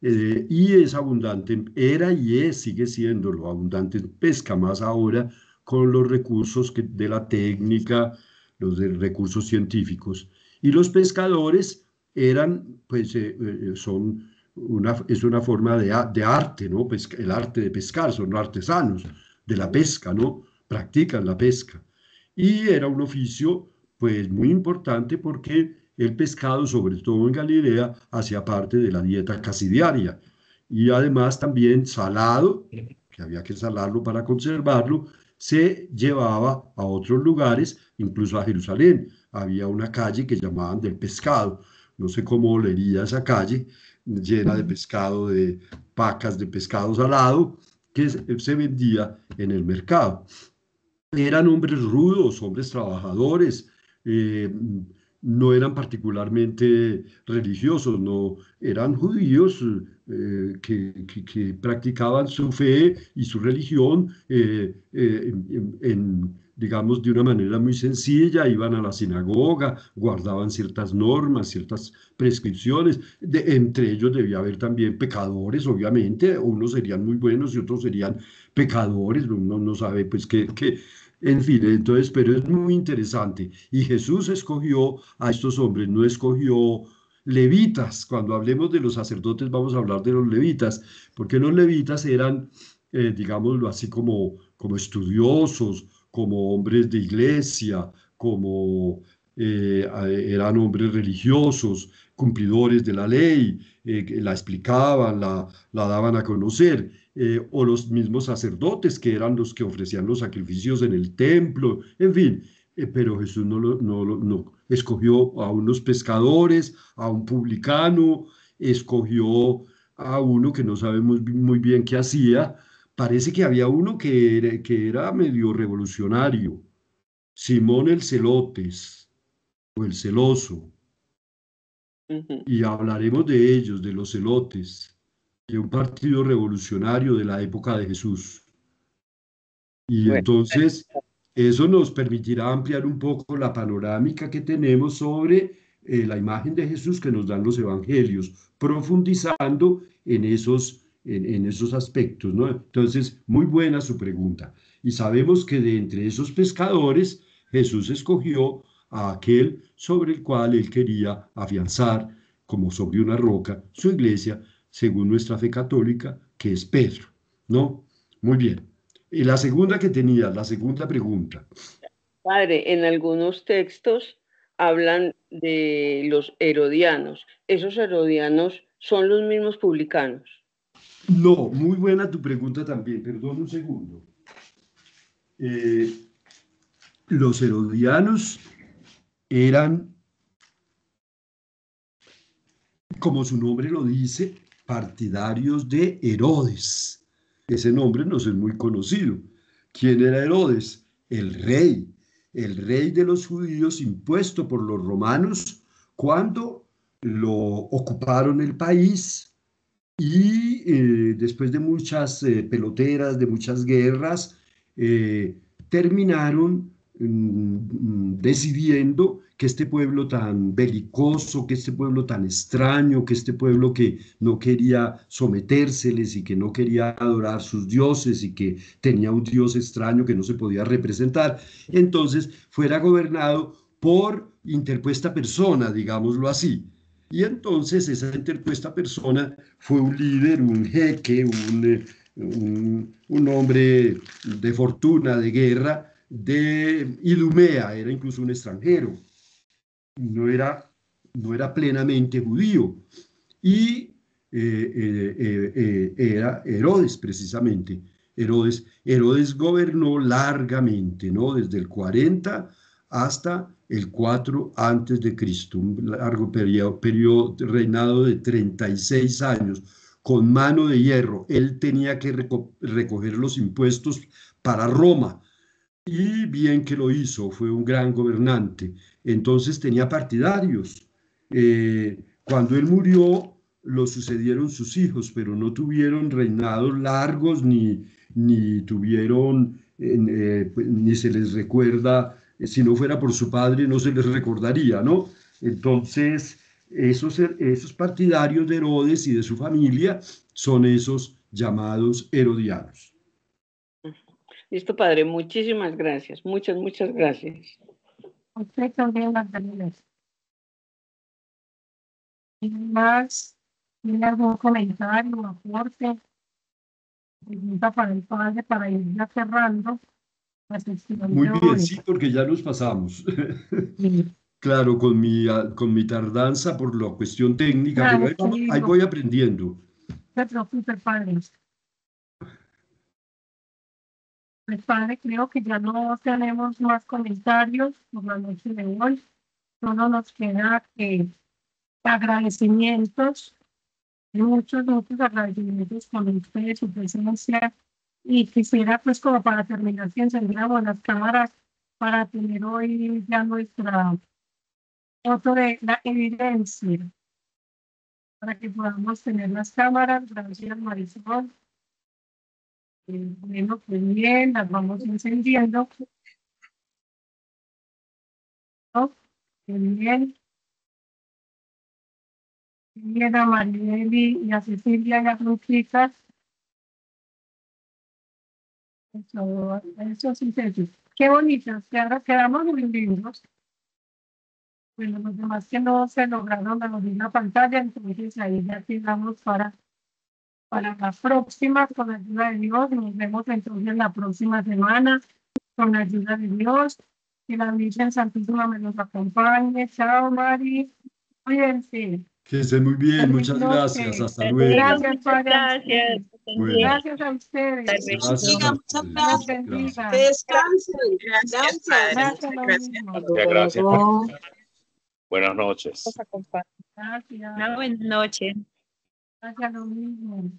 Y es abundante, era y sigue siendo lo abundante en pesca, más ahora con los recursos de la técnica, recursos científicos. Y los pescadores eran, pues, es una forma de arte, ¿no? El arte de pescar, son artesanos de la pesca, ¿no? Practican la pesca. Y era un oficio, pues, muy importante porque el pescado, sobre todo en Galilea, hacía parte de la dieta casi diaria. Y además también salado, que había que salarlo para conservarlo, se llevaba a otros lugares, incluso a Jerusalén. Había una calle que llamaban del pescado. No sé cómo olería esa calle, llena de pescado, de pacas de pescado salado, que se vendía en el mercado. Eran hombres rudos, hombres trabajadores, no eran particularmente religiosos, no, eran judíos que practicaban su fe y su religión, digamos, de una manera muy sencilla. Iban a la sinagoga, guardaban ciertas normas, ciertas prescripciones. Entre ellos debía haber también pecadores, obviamente. Unos serían muy buenos y otros serían pecadores. Uno no sabe, pues, en fin, entonces, pero es muy interesante. Y Jesús escogió a estos hombres, no escogió levitas. Cuando hablemos de los sacerdotes vamos a hablar de los levitas, porque los levitas eran, digámoslo así, como estudiosos, como hombres de iglesia, eran hombres religiosos, cumplidores de la ley, que la explicaban, la daban a conocer. O los mismos sacerdotes, que eran los que ofrecían los sacrificios en el templo, en fin. Pero Jesús no escogió a unos pescadores, a un publicano, escogió a uno que no sabemos muy bien qué hacía. Parece que había uno que era medio revolucionario, Simón el Celotes, o el Celoso, y hablaremos de ellos, de los celotes, de un partido revolucionario de la época de Jesús. Y Bueno, entonces eso nos permitirá ampliar un poco la panorámica que tenemos sobre la imagen de Jesús que nos dan los evangelios, profundizando en esos aspectos, ¿no? Entonces, muy buena su pregunta. Y sabemos que de entre esos pescadores, Jesús escogió a aquel sobre el cual él quería afianzar, como sobre una roca, su iglesia, según nuestra fe católica, que es Pedro, ¿no? Muy bien. Y la segunda que tenía, la segunda pregunta. Padre, en algunos textos hablan de los herodianos. ¿Esos herodianos son los mismos publicanos? No, muy buena tu pregunta también. Perdón un segundo. Los herodianos eran como su nombre lo dice, partidarios de Herodes. Ese nombre nos es muy conocido. ¿Quién era Herodes? El rey de los judíos impuesto por los romanos cuando lo ocuparon el país y después de muchas peloteras, de muchas guerras, terminaron decidiendo que este pueblo tan belicoso, que este pueblo tan extraño, que este pueblo que no quería sometérseles y que no quería adorar sus dioses y que tenía un dios extraño que no se podía representar, entonces fuera gobernado por interpuesta persona, digámoslo así. Y entonces esa interpuesta persona fue un líder, un jeque, un hombre de fortuna, de guerra, de Idumea, era incluso un extranjero, no era plenamente judío, y era Herodes precisamente. Herodes gobernó largamente, ¿no? Desde el 40 hasta el 4 antes de Cristo, un largo periodo reinado de 36 años, con mano de hierro. Él tenía que recoger los impuestos para Roma, y bien que lo hizo, fue un gran gobernante. Entonces tenía partidarios. Cuando él murió, lo sucedieron sus hijos, pero no tuvieron reinados largos, ni tuvieron, ni se les recuerda, si no fuera por su padre, no se les recordaría, ¿no? Entonces, esos partidarios de Herodes y de su familia son esos llamados herodianos. Listo, padre, muchísimas gracias, muchas gracias. Usted también, Magdalena. ¿Y más? ¿Tiene algún comentario, aporte? Pregunta para el padre para ir ya cerrando la sesión Muy de bien, hoy. sí, porque ya nos pasamos. Sí. Claro, con mi tardanza por la cuestión técnica, Claro, pero ahí voy aprendiendo. No se preocupe, padre. Pues, padre, creo que ya no tenemos más comentarios por la noche de hoy. Solo nos queda agradecimientos, muchos agradecimientos con ustedes, su presencia. Y quisiera, pues, como para terminar, si encendiéramos las cámaras para tener hoy ya nuestra foto de la evidencia, para que podamos tener las cámaras. Gracias, Marisol. Bueno, pues bien, las vamos encendiendo. ¿No? Bien. Bien a Maribeli y a Cecilia y a Luchitas. Eso sí, sí. Qué bonitos, que ahora quedamos muy lindos. Bueno, los demás que no se lograron abrir la pantalla, entonces ahí ya quedamos para la próxima, con la ayuda de Dios. Nos vemos entonces la próxima semana, con la ayuda de Dios. Que la Virgen Santísima me los acompañe. Chao, Mari. Cuídense. Que estén muy bien, muchas gracias, hasta luego. Gracias, Padre. Gracias. Bueno, Gracias a ustedes. gracias a Dios ustedes. bendiga. Gracias. Descansen. Gracias, padre. Gracias, lo Gracias. mismo. Gracias. Buenas noches. Gracias. Una buena noche. Gracias, lo mismo.